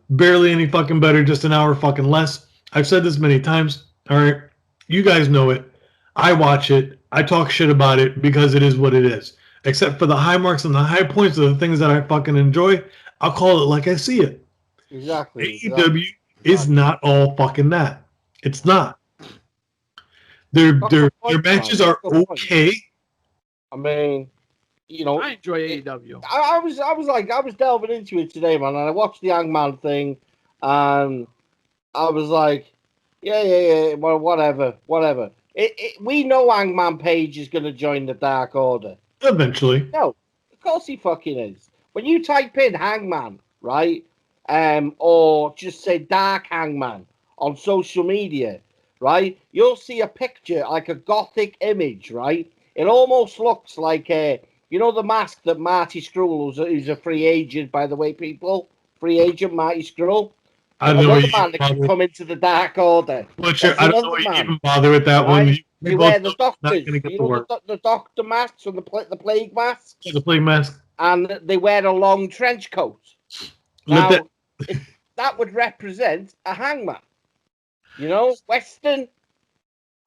barely any fucking better, just an hour fucking less. I've said this many times. All right. You guys know it. I watch it. I talk shit about it because it is what it is. Except for the high marks and the high points of the things that I fucking enjoy, I'll call it like I see it. Exactly. AEW is not all fucking that. It's not. Their matches are okay. I mean, you know, I enjoy AEW. I was delving into it today, man, and I watched the Hangman thing, and I was like, yeah, well, whatever. We know Hangman Page is going to join the Dark Order. Eventually. No, of course he fucking is. When you type in Hangman, right, or just say Dark Hangman on social media, right, you'll see a picture, like a gothic image, right? It almost looks like the mask that Marty Scurll, who's a free agent, by the way, people. Free agent Marty Scurll. I don't know Another man that can come into the Dark Order. Butcher, I don't know why you even bother with that one. They wear the doctors, the doctor masks and the plague masks. The plague mask. And they wear a long trench coat. Now, that would represent a hangman. You know, Western.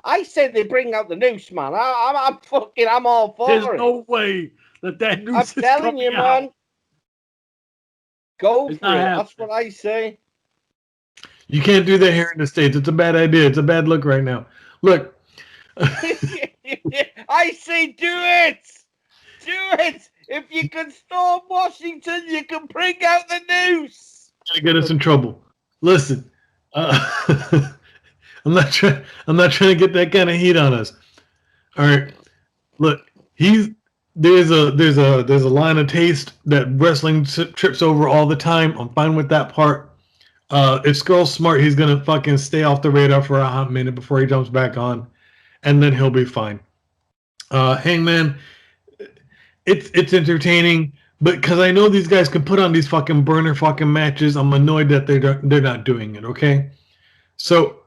I said they bring out the noose, man. I'm all for it. There's no way that noose I'm telling you, man. Go for it. That's what I say. You can't do that here in the States. It's a bad idea. It's a bad look right now. Look. I say do it. Do it. If you can storm Washington, you can bring out the noose. Gonna get us in trouble. Listen, I'm not trying to get that kind of heat on us. All right, look, there's a line of taste that wrestling trips over all the time. I'm fine with that part. If Scurll's smart, he's gonna fucking stay off the radar for a hot minute before he jumps back on, and then he'll be fine. Hangman, it's entertaining, but because I know these guys can put on these fucking burner fucking matches, I'm annoyed that they're not doing it. Okay, so,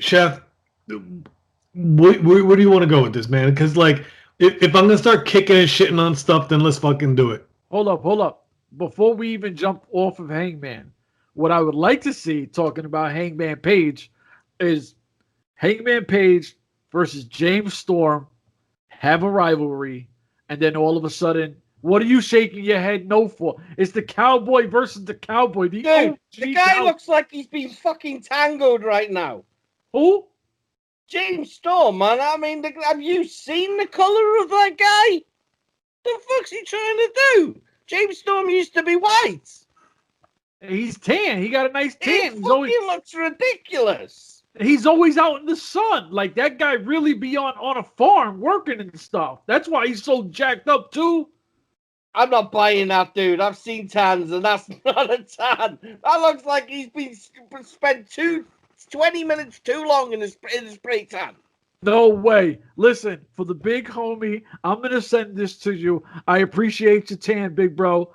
Chef, where do you want to go with this, man? Because like, if I'm gonna start kicking and shitting on stuff, then let's fucking do it. Hold up. Before we even jump off of Hangman, what I would like to see, talking about Hangman Page, is Hangman Page versus James Storm have a rivalry, and then all of a sudden, what are you shaking your head no for? It's the Cowboy versus the Cowboy. Dude, the guy looks like he's been fucking tangled right now. Who? James Storm, man. I mean, have you seen the color of that guy? The fuck's he trying to do? James Storm used to be white. He's tan. He got a nice tan. He looks ridiculous. He's always out in the sun. Like, that guy really be on a farm working and stuff. That's why he's so jacked up, too. I'm not buying that, dude. I've seen tans, and that's not a tan. That looks like he's been spent 20 minutes too long in his spray tan. No way. Listen, for the big homie, I'm going to send this to you. I appreciate your tan, big bro.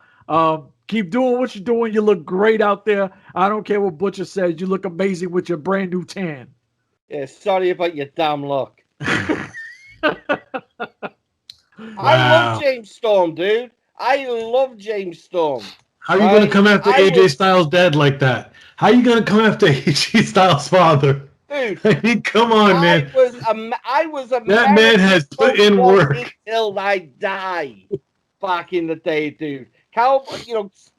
Keep doing what you're doing. You look great out there. I don't care what Butcher says. You look amazing with your brand new tan. Yeah, sorry about your damn luck. Wow. I love James Storm, dude. I love James Storm. How are you going to come after AJ Styles' dad like that? How are you going to come after AJ Styles' father? Dude, I mean, come on, man. I was a that man has put in work until I die. Back in the day, dude.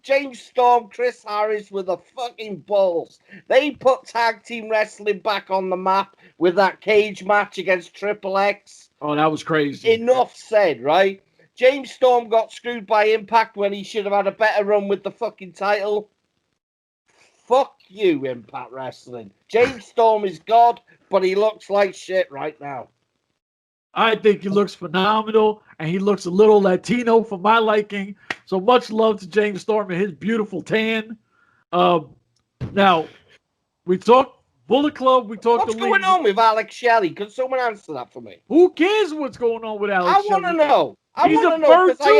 James Storm, Chris Harris with the fucking balls. They put tag team wrestling back on the map with that cage match against Triple X. Oh, that was crazy. Enough said, right? James Storm got screwed by Impact when he should have had a better run with the fucking title. Fuck you, Impact Wrestling. James Storm is God, but he looks like shit right now. I think he looks phenomenal, and he looks a little Latino for my liking. So much love to James Storm and his beautiful tan. Now, we talked Bullet Club. We talked What's going on with Alex Shelley? Can someone answer that for me? Who cares what's going on with Alex I want to Shelley? know. I He's want to a know bird because too.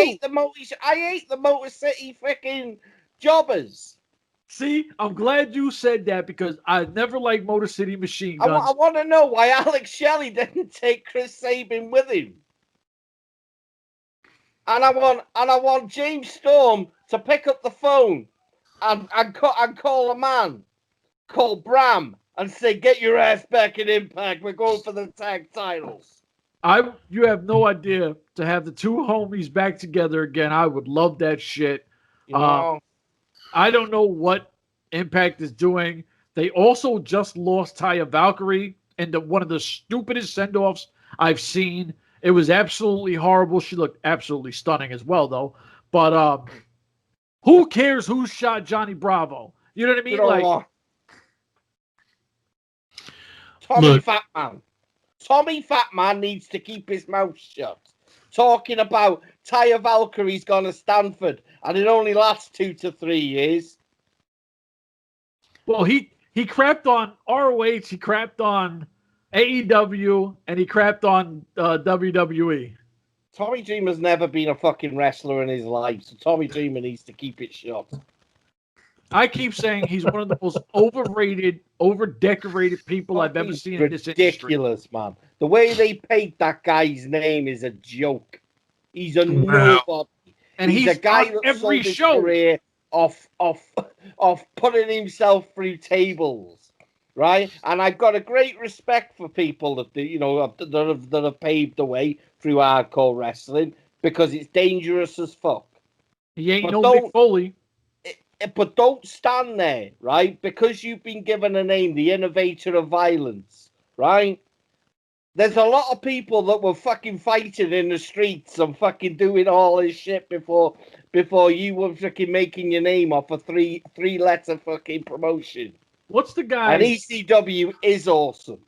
I hate the Motor City freaking jobbers. See, I'm glad you said that because I never liked Motor City Machine I Guns. want to know why Alex Shelley didn't take Chris Sabin with him. And I want James Storm to pick up the phone and call a man called Bram and say, "Get your ass back in Impact. We're going for the tag titles." You have no idea to have the two homies back together again. I would love that shit. You know, I don't know what Impact is doing. They also just lost Taya Valkyrie in one of the stupidest send-offs I've seen. It was absolutely horrible. She looked absolutely stunning as well, though. But who cares who shot Johnny Bravo? You know what I mean? Like Tommy Fatman needs to keep his mouth shut. Talking about Taya Valkyrie's gone to Stanford and it only lasts 2 to 3 years. Well, he crapped on ROH, he crapped on AEW, and he crapped on WWE. Tommy Dreamer's never been a fucking wrestler in his life, so Tommy Dreamer needs to keep it shut. I keep saying he's one of the most overrated, over-decorated people I've ever seen in this industry. Ridiculous, man. The way they paint that guy's name is a joke. He's a nobody. And he's a guy that every sold his show career of putting himself through tables, right? And I've got a great respect for people that that have paved the way through hardcore wrestling because it's dangerous as fuck. He ain't no Mick Foley. But don't stand there, right? Because you've been given a name, the innovator of violence, right? There's a lot of people that were fucking fighting in the streets and fucking doing all this shit before you were fucking making your name off a three-letter fucking promotion. What's the guy? And ECW is awesome.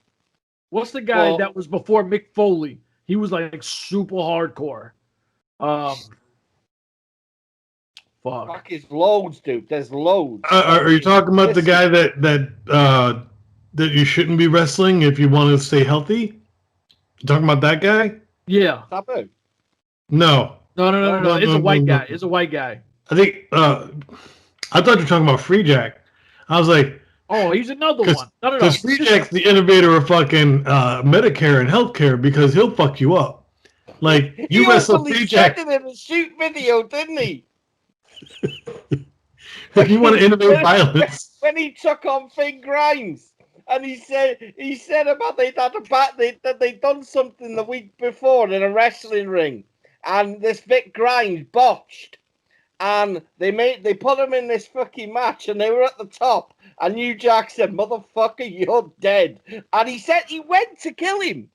What's the guy that was before Mick Foley? He was like super hardcore. Fuck, there's loads, dude. There's loads. Are you talking about the guy that you shouldn't be wrestling if you want to stay healthy? You talking about that guy? Yeah. Sabu? No. It's a white guy. It's a white guy. I think. I thought you were talking about Free Jack. I was like, oh, he's another one. No. Because Free Jack's the innovator of fucking Medicare and healthcare because he'll fuck you up. Like you wrestle Free Jack. He said it in a shoot video, didn't he? If you want to innovate violence. When he took on Finn Grimes, and he said about they'd done something the week before in a wrestling ring, and this Vic Grimes botched, and they put him in this fucking match, and they were at the top, and New Jack said, "Motherfucker, you're dead," and he said he went to kill him.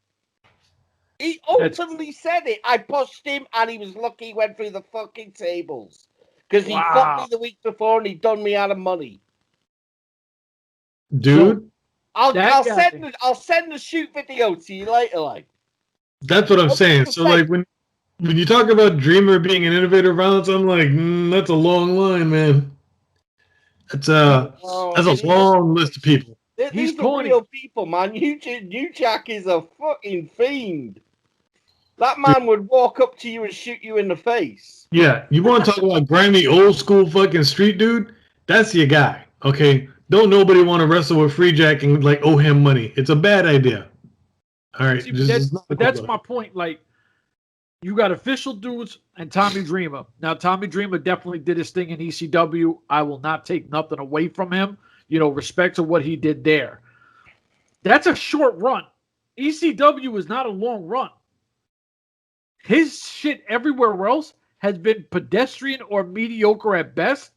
He openly said it. I pushed him, and he was lucky he went through the fucking tables. Because he fucked me the week before and he done me out of money. Dude. So I'll send the shoot video to you later, like. That's what I'm saying. So like when you talk about Dreamer being an innovator of violence, I'm like, that's a long line, man. That's a long list of people. These are real people, man. New Jack is a fucking fiend. That man would walk up to you and shoot you in the face. Yeah, you want to talk about grimy, old school fucking street dude? That's your guy, okay? Don't nobody want to wrestle with Free Jack and like owe him money. It's a bad idea. All right, see, that's my point. Like, you got official dudes and Tommy Dreamer. Now, Tommy Dreamer definitely did his thing in ECW. I will not take nothing away from him. Respect to what he did there. That's a short run. ECW is not a long run. His shit everywhere else has been pedestrian or mediocre at best.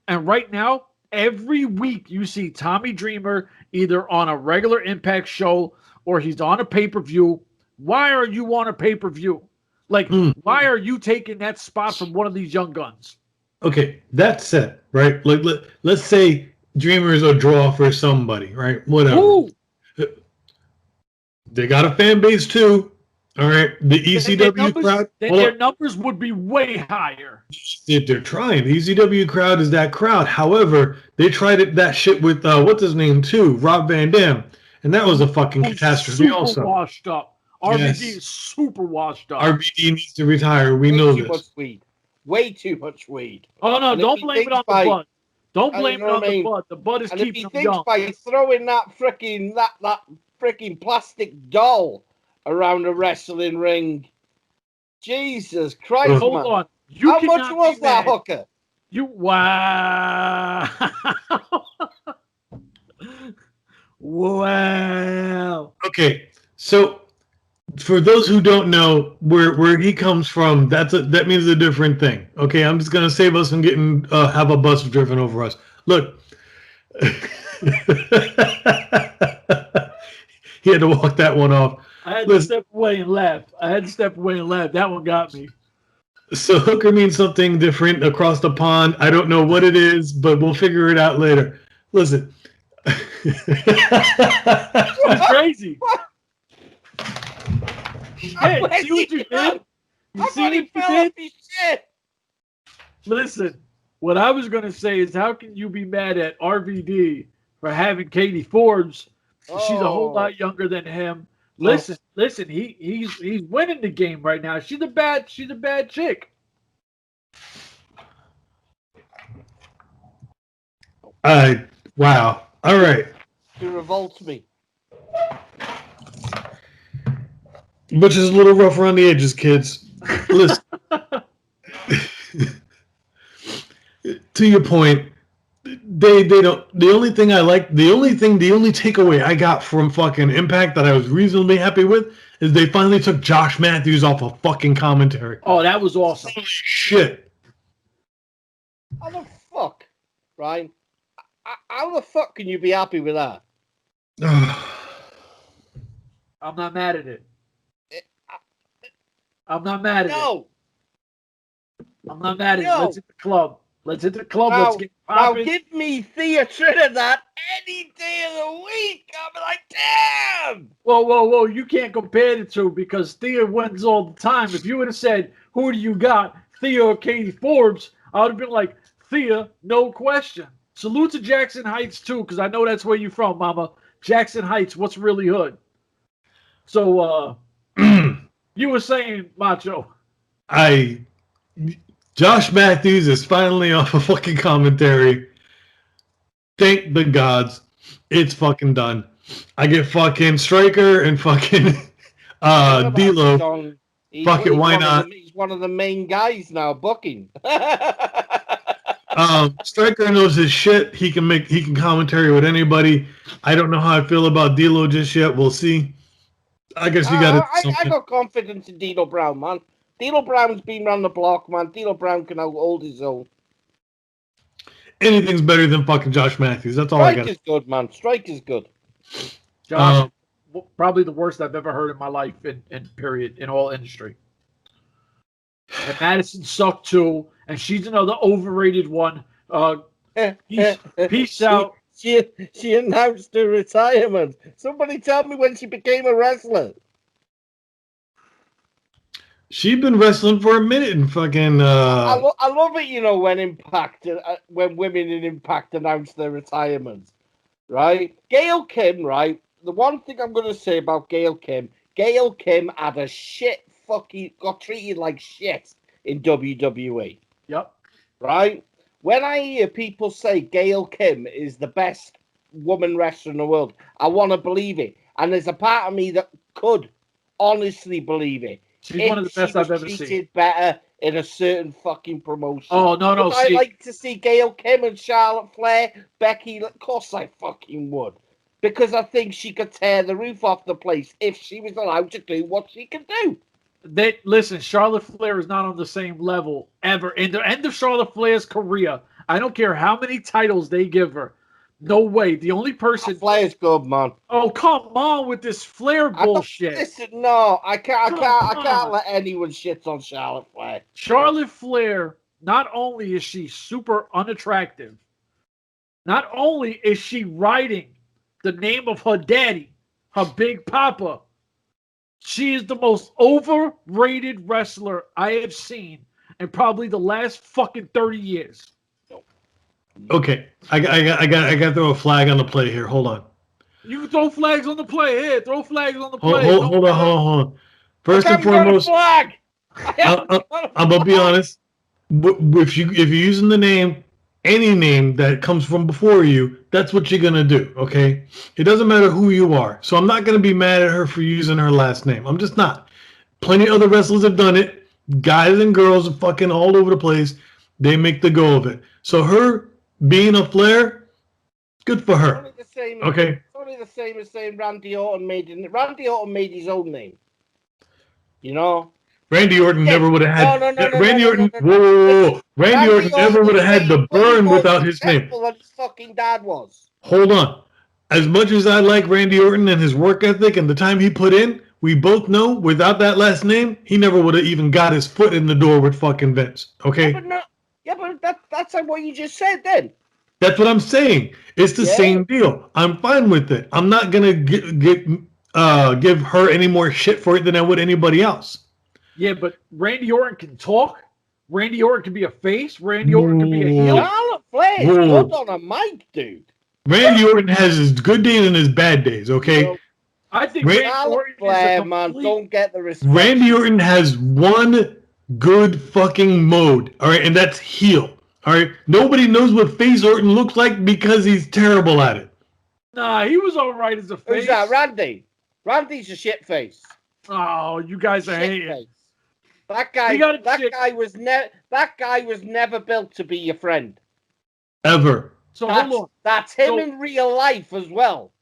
And right now, every week you see Tommy Dreamer either on a regular Impact show or he's on a pay-per-view. Why are you on a pay-per-view? Like, why are you taking that spot from one of these young guns? Okay, that said, right? Like, let's say Dreamer is a draw for somebody, right? Whatever. Ooh. They got a fan base too. All right, the ECW crowd. Their numbers would be way higher. They're trying. The ECW crowd is that crowd. However, they tried that shit with what's his name too, Rob Van Dam, and that was a fucking catastrophe. Super Also, washed up. RVD is super washed up. RVD needs to retire. We know this. Much weed. Way too much weed. Oh no! Don't blame it on the bud. Don't blame it on the bud. The bud is keeping him young. By throwing that freaking plastic doll around a wrestling ring, Jesus Christ! Hold man. on. How much was that hooker? Wow. Wow. Okay, so for those who don't know where he comes from, that means a different thing. Okay, I'm just gonna save us from getting have a bus driven over us. Look, he had to walk that one off. I had to step away and laugh. That one got me. So hooker means something different across the pond. I don't know what it is, but we'll figure it out later. Listen. It's crazy. Hey, see what you did? You see what you did? Listen, what I was going to say is how can you be mad at RVD for having Katie Forbes? She's a whole lot younger than him. Listen, he's winning the game right now. She's a bad chick. Wow. All right. It revolts me. Which is a little rough around the edges, kids. Listen. To your point, they don't. The only takeaway I got from fucking Impact that I was reasonably happy with is they finally took Josh Matthews off of fucking commentary. Oh, that was awesome. Holy shit. How the fuck, Ryan? How the fuck can you be happy with that? I'm not mad at it. I'm not mad at it. I'm not mad at it. Let's hit the club. Let's get popping. Now give me Thea Trinidad any day of the week. I'm like, damn. Whoa. You can't compare the two because Thea wins all the time. If you would have said, who do you got, Thea or Katie Forbes, I would have been like, Thea, no question. Salute to Jackson Heights, too, because I know that's where you're from, Mama. Jackson Heights, what's really hood? So, you were saying, Macho. Josh Matthews is finally off of fucking commentary. Thank the gods. It's fucking done. I get fucking Striker and fucking D-Lo. Fuck it, why not? He's one of the main guys now booking. Striker knows his shit. He can commentary with anybody. I don't know how I feel about D-Lo just yet. We'll see. I guess you got to. I got confidence in D'Lo Brown, man. D'Lo Brown's been around the block, man. D'Lo Brown can hold his own. Anything's better than fucking Josh Matthews. That's all I got. Strike is good, man. Strike is good. Josh, probably the worst I've ever heard in my life, in period, in all industry. And Madison sucked too, and she's another overrated one. Peace out. She announced her retirement. Somebody tell me when she became a wrestler. She'd been wrestling for a minute and fucking. I love it, you know, when when women in Impact announce their retirement, right? Gail Kim, right? The one thing I'm going to say about Gail Kim had a shit got treated like shit in WWE. Yep. Right? When I hear people say Gail Kim is the best woman wrestler in the world, I want to believe it. And there's a part of me that could honestly believe it. She's one of the best I've ever seen. Better in a certain fucking promotion. Oh, no. Would I like to see Gail Kim and Charlotte Flair, Becky? Of course I fucking would. Because I think she could tear the roof off the place if she was allowed to do what she could do. Listen, Charlotte Flair is not on the same level ever. In the end of Charlotte Flair's career, I don't care how many titles they give her. No way. The only person. Flair's good, man. Oh, come on with this Flair bullshit. Listen, no, I can't let anyone shit on Charlotte Flair. Charlotte Flair, not only is she super unattractive, not only is she writing the name of her daddy, her big papa, She is the most overrated wrestler I have seen in probably the last fucking 30 years. Okay, I got to throw a flag on the play here. Hold on. You can throw flags on the play. Here, throw flags on the Hold, play. hold, hold on, hold on, hold on. First I and haven't got a foremost, flag. I haven't got a I'm gonna be flag. honest. If you're using the name, any name that comes from before you, that's what you're gonna do. Okay, it doesn't matter who you are. So I'm not gonna be mad at her for using her last name. I'm just not. Plenty of other wrestlers have done it. Guys and girls are fucking all over the place. They make the go of it. So her being a Flair, good for her. Only the same. Okay. It's only the same as saying Randy Orton made his own name. You know. Randy Orton never would have had. No, Randy Orton. no. Whoa. Randy Orton never would have had the burn without his name. Than his fucking dad was. Hold on. As much as I like Randy Orton and his work ethic and the time he put in, we both know without that last name, he never would have even got his foot in the door with fucking Vince. Okay? But that's like what you just said then. That's what I'm saying. It's the same deal. I'm fine with it. I'm not gonna give her any more shit for it than I would anybody else. Yeah, but Randy Orton can talk. Randy Orton can be a face. Randy Orton can be a heel. Charlotte Flair's good on a mic, dude. Randy Orton has his good days and his bad days, okay? I think Randy Orton Flair, is a complete... man, don't get the respect. Randy Orton has one good fucking mode, all right, and that's heel. All right, nobody knows what face Orton looks like because he's terrible at it. Nah, he was all right as a face. Who's that, Randy? Randy's a shit face. Oh, you guys are hating. Face. That guy was never built to be your friend. Ever. So hold on. That's him in real life as well.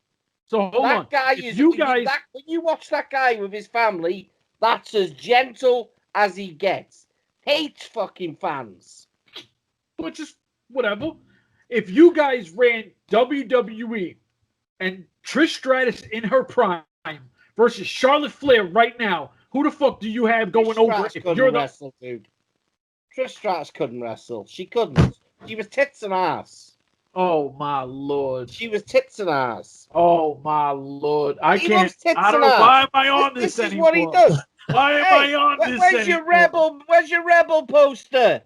So hold on. When you watch that guy with his family, that's as gentle as he gets. Hates fucking fans. But just whatever. If you guys ran WWE and Trish Stratus in her prime versus Charlotte Flair right now, who the fuck do you have going over? If you're wrestle, dude. Trish Stratus couldn't wrestle. She couldn't. She was tits and ass. Oh my lord. She was tits and ass. Oh my lord. I can't. I don't know. Why am I on this anymore? This is what he does. Why am I on this anymore? Where's your rebel poster?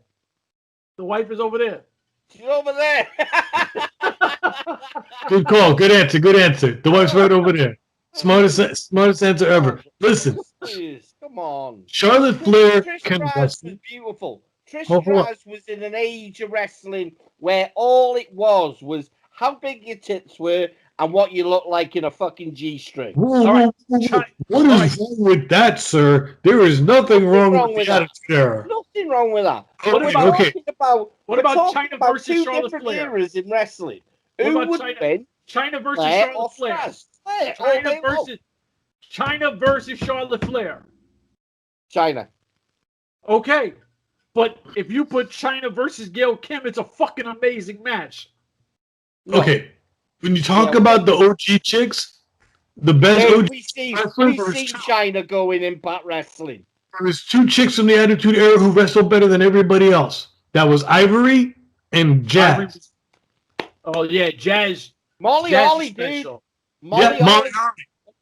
The wife is over there. She's over there. Good call. Good answer. Good answer. The wife's right over there. Smartest answer ever. Listen. Please, come on. Charlotte Flair can wrestle. Was beautiful. Trish Stratus was in an age of wrestling where all it was how big your tits were and what you look like in a fucking G-string. What is wrong with that, sir? There is nothing wrong with that. Nothing wrong with that. What about China versus Charlotte Flair? Eras in wrestling. Who would win? China versus Charlotte Flair. China versus Charlotte Flair. China. Okay. But if you put China versus Gail Kim, it's a fucking amazing match. No. Okay. When you talk about the OG chicks, the best OG we've seen China go in Impact Wrestling. There was two chicks from the Attitude Era who wrestled better than everybody else. That was Ivory and Jazz. Oh yeah, Jazz. Molly Holly, dude. Molly Holly.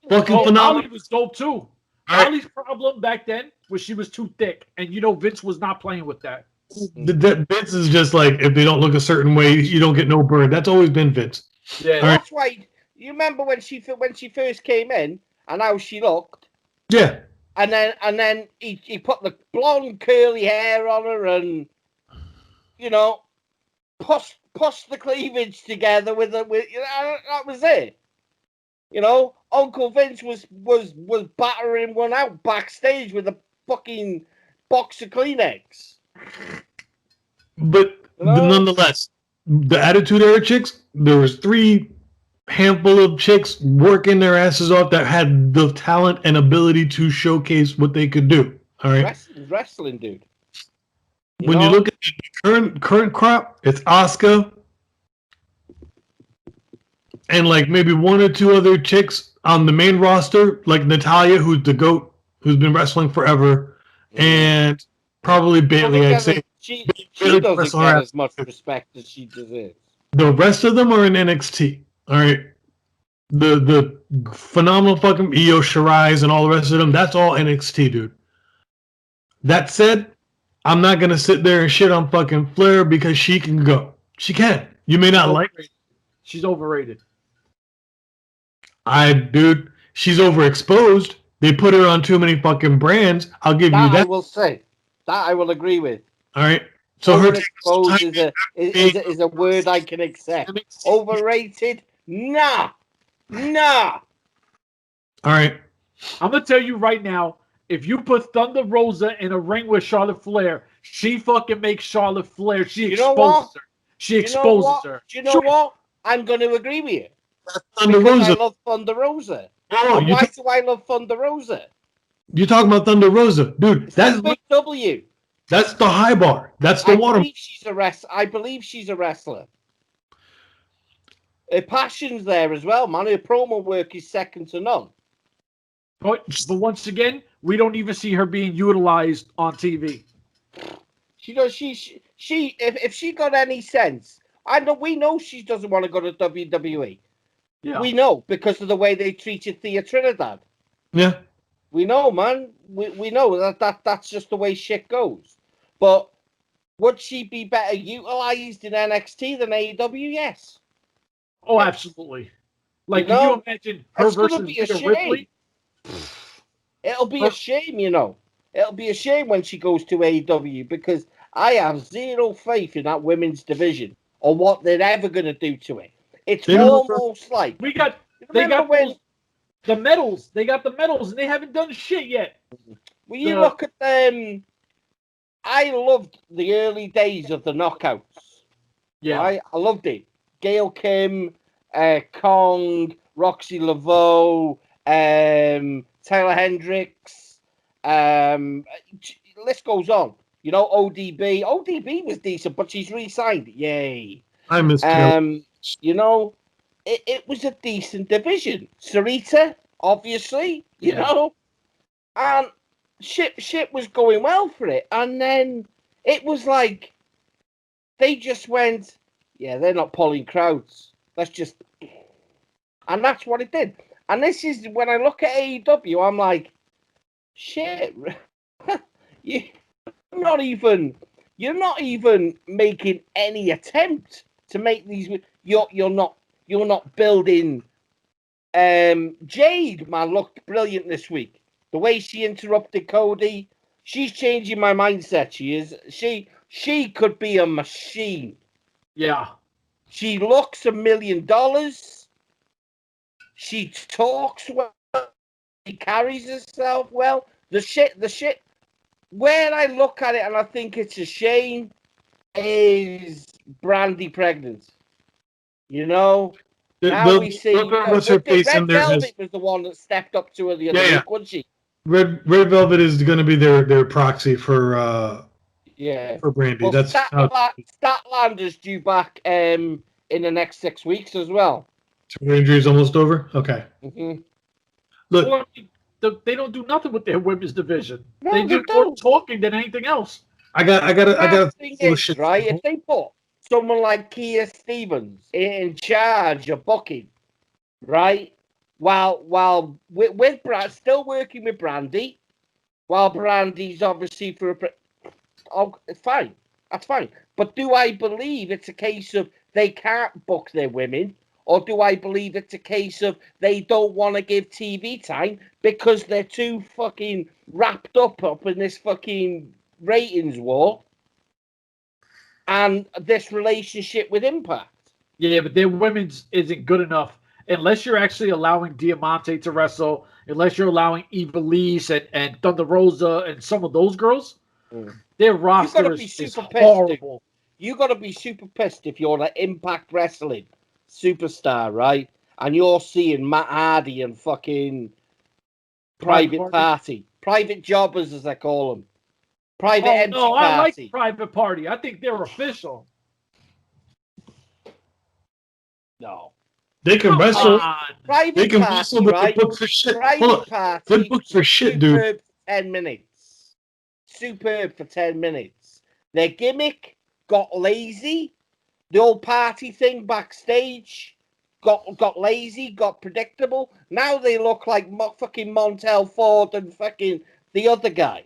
Fucking phenomenal. Molly was dope too. Molly's problem back then was she was too thick, and Vince was not playing with that. Vince is just like, if they don't look a certain way, you don't get no burn. That's always been Vince. Yeah, that's why. You remember when she first came in and how she looked. Yeah. And then he put the blonde curly hair on her and pushed the cleavage together with that was it. Uncle Vince was battering one out backstage with a fucking box of Kleenex. But nonetheless, the Attitude Era chicks, there was 3 handful of chicks working their asses off that had the talent and ability to showcase what they could do. All right, wrestling, dude. When you look at the current crop, it's Asuka and like maybe 1 or 2 other chicks on the main roster, like Natalya, who's the GOAT, who's been wrestling forever, and probably Bayley. I'd say she doesn't get as much respect as she deserves. The rest of them are in NXT. All right, the phenomenal fucking Io Shirai's and all the rest of them, that's all NXT, dude. That said, I'm not gonna sit there and shit on fucking Flair because she can go. She can. You may not like her. She's overrated. Dude, she's overexposed. They put her on too many fucking brands. I'll give you that. I will say. That I will agree with. All right. So overexposed is a word I can accept. Overrated? Nah. All right. I'm gonna tell you right now, if you put Thunder Rosa in a ring with Charlotte Flair, she fucking makes Charlotte Flair. She exposes her. She exposes her. Do you know what? I'm going to agree with you. Thunder because Rosa. I love Thunder Rosa. Oh, why do I love Thunder Rosa? You're talking about Thunder Rosa, dude. That's Big W. That's the high bar. That's the water. I believe she's a wrestler. Her passion's there as well, man. Her promo work is second to none. But once again, we don't even see her being utilized on TV. If she got any sense, we know she doesn't want to go to WWE. Yeah. We know because of the way they treated Thea Trinidad. Yeah. We know, man. We know that's just the way shit goes. But would she be better utilized in NXT than AEW? Yes. Oh, absolutely. Like, can you imagine her versus Rhea Ripley? It'll be a shame, you know. It'll be a shame when she goes to AEW because I have zero faith in that women's division or what they're ever going to do to it. It's almost like they got the medals. They got the medals, and they haven't done shit yet. When you look at them, I loved the early days of the Knockouts. Yeah, right? I loved it. Gail Kim, Kong, Roxy Laveau, Taylor Hendricks. List goes on. You know, ODB. ODB was decent, but she's re-signed. Yay. I miss you know, it was a decent division. Sarita, obviously, you know, and shit was going well for it. And then it was like they just went, yeah, they're not pulling crowds. Let's just, and that's what it did. And this is when I look at AEW, I'm like, shit, you're not even making any attempt to make these. You're not building. Jade, man, looked brilliant this week. The way she interrupted Cody, she's changing my mindset. She is. She could be a machine. Yeah. She looks $1 million. She talks well. She carries herself well. The shit. When I look at it and I think it's a shame, is Brandy pregnant? You know, now we see. What's her face in there? Red Velvet was the one that stepped up to her the other week, wasn't she? Red Velvet is going to be their proxy for for Brandy. Well, that's Statlander's due back in the next 6 weeks as well. Her injury's almost over. Okay. Mm-hmm. Look, they don't do nothing with their women's division. No, they do more talking than anything else. I got shit right. If they put someone like Kia Stevens in charge of booking, right? While with Brad still working with Brandy, while Brandy's obviously it's fine. That's fine. But do I believe it's a case of they can't book their women? Or do I believe it's a case of they don't want to give TV time because they're too fucking wrapped up in this fucking ratings war and this relationship with Impact? Yeah, but their women's isn't good enough unless you're actually allowing Diamante to wrestle, unless you're allowing Ivelisse and Thunder Rosa and some of those girls. Their roster is horrible. You got to be super pissed if you're an Impact Wrestling superstar, right? And you're seeing Matt Hardy and fucking private jobbers, as I call them. Private MC no, party. I like Private Party. I think they're official. No. They can wrestle. Private party, right? They're booked for shit. Private party. They're booked for shit, dude. Superb for 10 minutes. Superb for 10 minutes. Their gimmick got lazy. The old party thing backstage got lazy, got predictable. Now they look like fucking Montel Ford and fucking the other guy.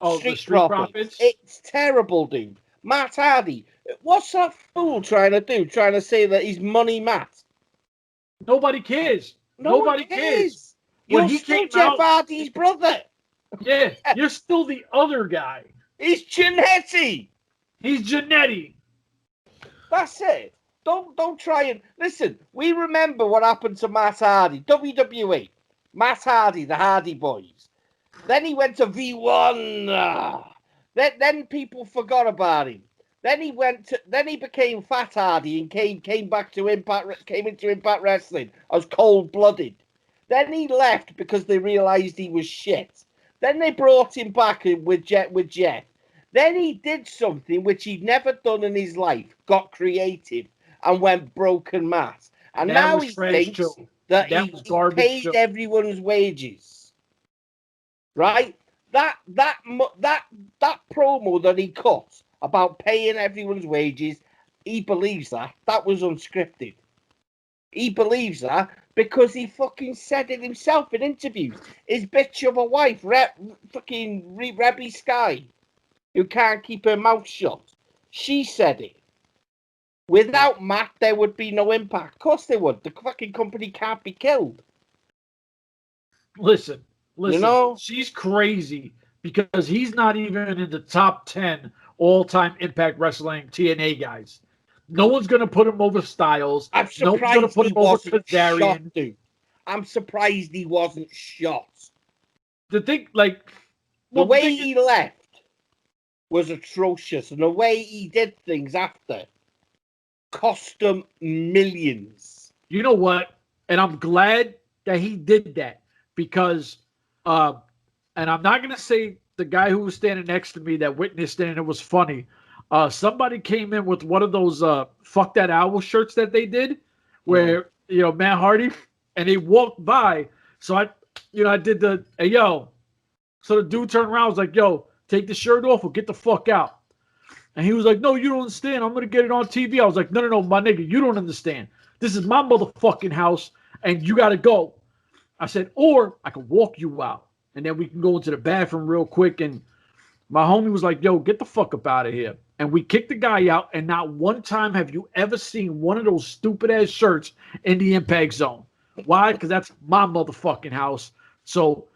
Oh, the Street Profits? It's terrible, dude. Matt Hardy. What's that fool trying to do? Trying to say that he's Money Matt? Nobody cares. Nobody cares. When You're he still came Jeff out, Hardy's brother. yeah, you're still the other guy. He's Janetti. He's Janetti. That's it. Don't try and listen. We remember what happened to Matt Hardy, WWE. Matt Hardy, the Hardy Boys. Then he went to V1. Then people forgot about him. Then he became Fat Hardy and came back to came into Impact Wrestling. I was cold blooded. Then he left because they realized he was shit. Then they brought him back with Jeff. Then he did something which he'd never done in his life, got creative, and went broken Matt. And That now was he trash thinks too. that That he was garbage paid too. everyone's wages. Right? That promo that he cut about paying everyone's wages, he believes that. That was unscripted. He believes that because he fucking said it himself in interviews. His bitch of a wife, Rebby Sky, who can't keep her mouth shut. She said it. Without Matt, there would be no Impact. Of course they would. The fucking company can't be killed. Listen, You know? she's crazy because he's not even in the top 10 all-time Impact Wrestling TNA guys. No one's going to put him over Styles. I'm No one's going to surprised put he him over wasn't shot, Kazarian. dude. I'm surprised he wasn't shot. The thing, like... The well, way thing he left was atrocious, and the way he did things after cost him millions. You know what? And I'm glad that he did that because, and I'm not going to say the guy who was standing next to me that witnessed it and it was funny. Somebody came in with one of those fuck that owl shirts that they did where, you know, Matt Hardy, and they walked by. So I did the, hey, yo. So the dude turned around, was like, yo, take the shirt off or get the fuck out. And he was like, no, you don't understand. I'm going to get it on TV. I was like, no, my nigga, you don't understand. This is my motherfucking house, and you got to go. I said, or I can walk you out, and then we can go into the bathroom real quick. And my homie was like, yo, get the fuck up out of here. And we kicked the guy out, and not one time have you ever seen one of those stupid-ass shirts in the Impact Zone. Why? Because that's my motherfucking house. So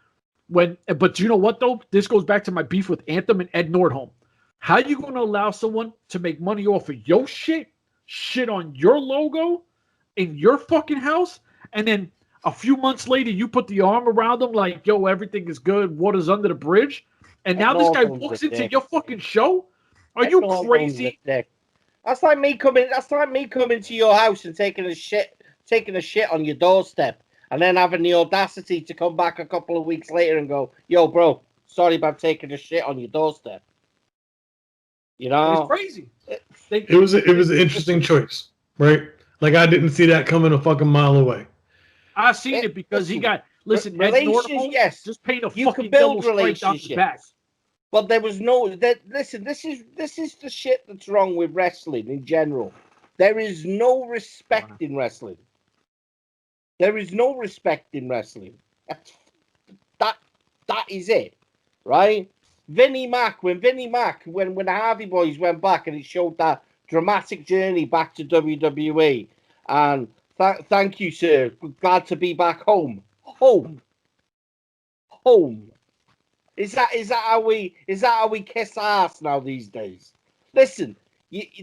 but you know what, though? This goes back to my beef with Anthem and Ed Nordholm. How you going to allow someone to make money off of your shit on your logo in your fucking house, and then a few months later you put the arm around them like, yo, everything is good, water's under the bridge, and now this guy walks into your fucking show? Are you crazy? That's like me coming to your house and taking a shit on your doorstep, and then having the audacity to come back a couple of weeks later and go, yo, bro, sorry about taking a shit on your doorstep. You know, it's crazy. It was an interesting choice, right? Like I didn't see that coming a fucking mile away. I seen it because he got relationships. Yes, just paint a you fucking can build yellow stripe down his back. But there was no that. Listen, this is the shit that's wrong with wrestling in general. There is no respect in wrestling. There is no respect in wrestling. That is it, right? When the Hardy Boys went back and it showed that dramatic journey back to WWE, and thank you, sir. Glad to be back home. Home. Is that how we kiss ass now these days? Listen,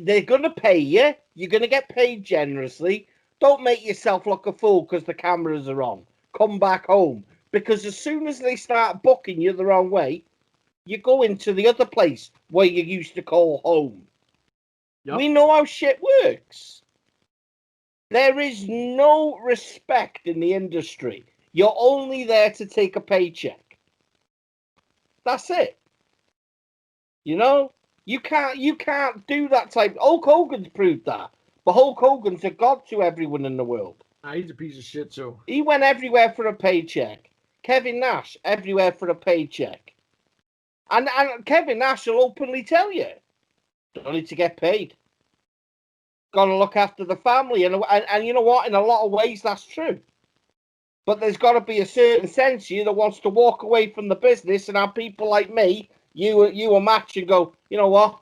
they're gonna pay you. You're gonna get paid generously. Don't make yourself look a fool because the cameras are on. Come back home, because as soon as they start booking you the wrong way, you go into the other place where you used to call home. Yep. We know how shit works. There is no respect in the industry. You're only there to take a paycheck. That's it. You know, you can't do that type. Hulk Hogan's proved that. But Hulk Hogan's a god to everyone in the world. Nah, he's a piece of shit too. He went everywhere for a paycheck. Kevin Nash, everywhere for a paycheck. And Kevin Nash will openly tell you, don't need to get paid. got to look after the family, and you know what? In a lot of ways, that's true. But there's got to be a certain sense of you that wants to walk away from the business and have people like me, you a match, and go, you know what?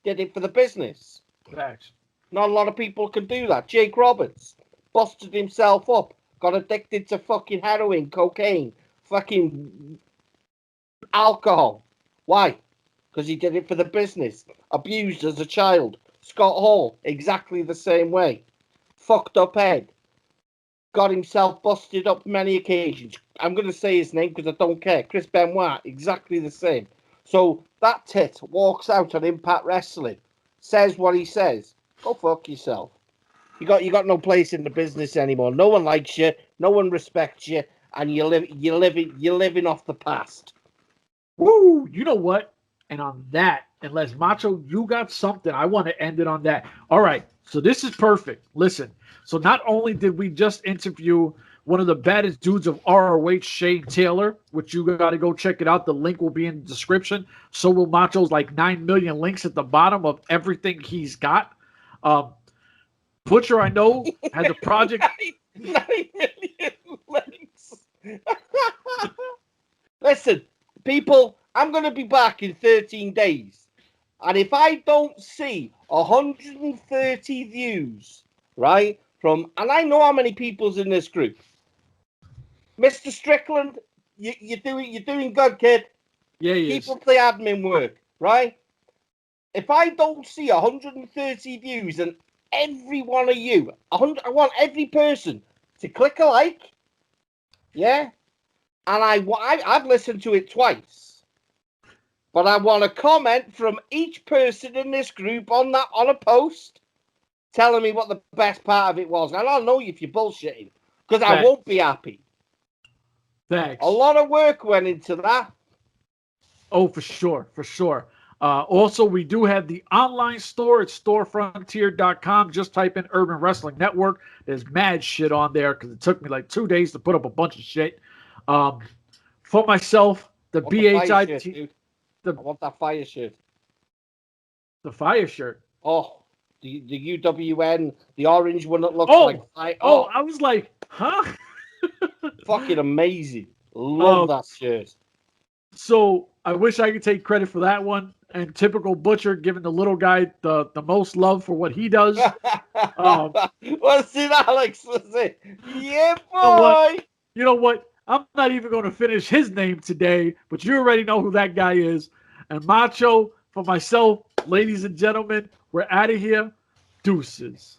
Did it for the business. Facts. Not a lot of people can do that. Jake Roberts busted himself up, got addicted to fucking heroin, cocaine, fucking alcohol. Why? Because he did it for the business. Abused as a child. Scott Hall, exactly the same way. Fucked up head. Got himself busted up many occasions. I'm going to say his name because I don't care. Chris Benoit, exactly the same. So that tit walks out on Impact Wrestling, says what he says. Go fuck yourself. You got no place in the business anymore. No one likes you. No one respects you, and you're living off the past. Woo! You know what? And on that, unless Macho, you got something, I want to end it on that. All right. So this is perfect. Listen. So not only did we just interview one of the baddest dudes of ROH, Shane Taylor, which you got to go check it out. The link will be in the description. So will Macho's like 9 million links at the bottom of everything he's got. Butcher, I know, has a project. 9 million links. Listen, people, I'm going to be back in 13 days. And if I don't see 130 views, right, and I know how many people's in this group. Mr. Strickland, you're doing good, kid. Yeah, Keep up the admin work, right? If I don't see 130 views and every one of you, I want every person to click a like, yeah? And I've listened to it twice. But I want a comment from each person in this group on a post telling me what the best part of it was. And I'll know if you're bullshitting, because I won't be happy. Thanks. A lot of work went into that. Oh, for sure. For sure. Also, we do have the online store at storefrontier.com. Just type in Urban Wrestling Network. There's mad shit on there because it took me like 2 days to put up a bunch of shit. For myself, the BHIT. I want that fire shirt. The fire shirt. Oh, the UWN, the orange one that looks like fire. Oh, I was like, huh? Fucking amazing. Love that shirt. So I wish I could take credit for that one. And typical Butcher giving the little guy the most love for what he does. What's it, Alex? Was it? Yeah, boy. You know what? I'm not even going to finish his name today, but you already know who that guy is. And Macho, for myself, ladies and gentlemen, we're out of here. Deuces.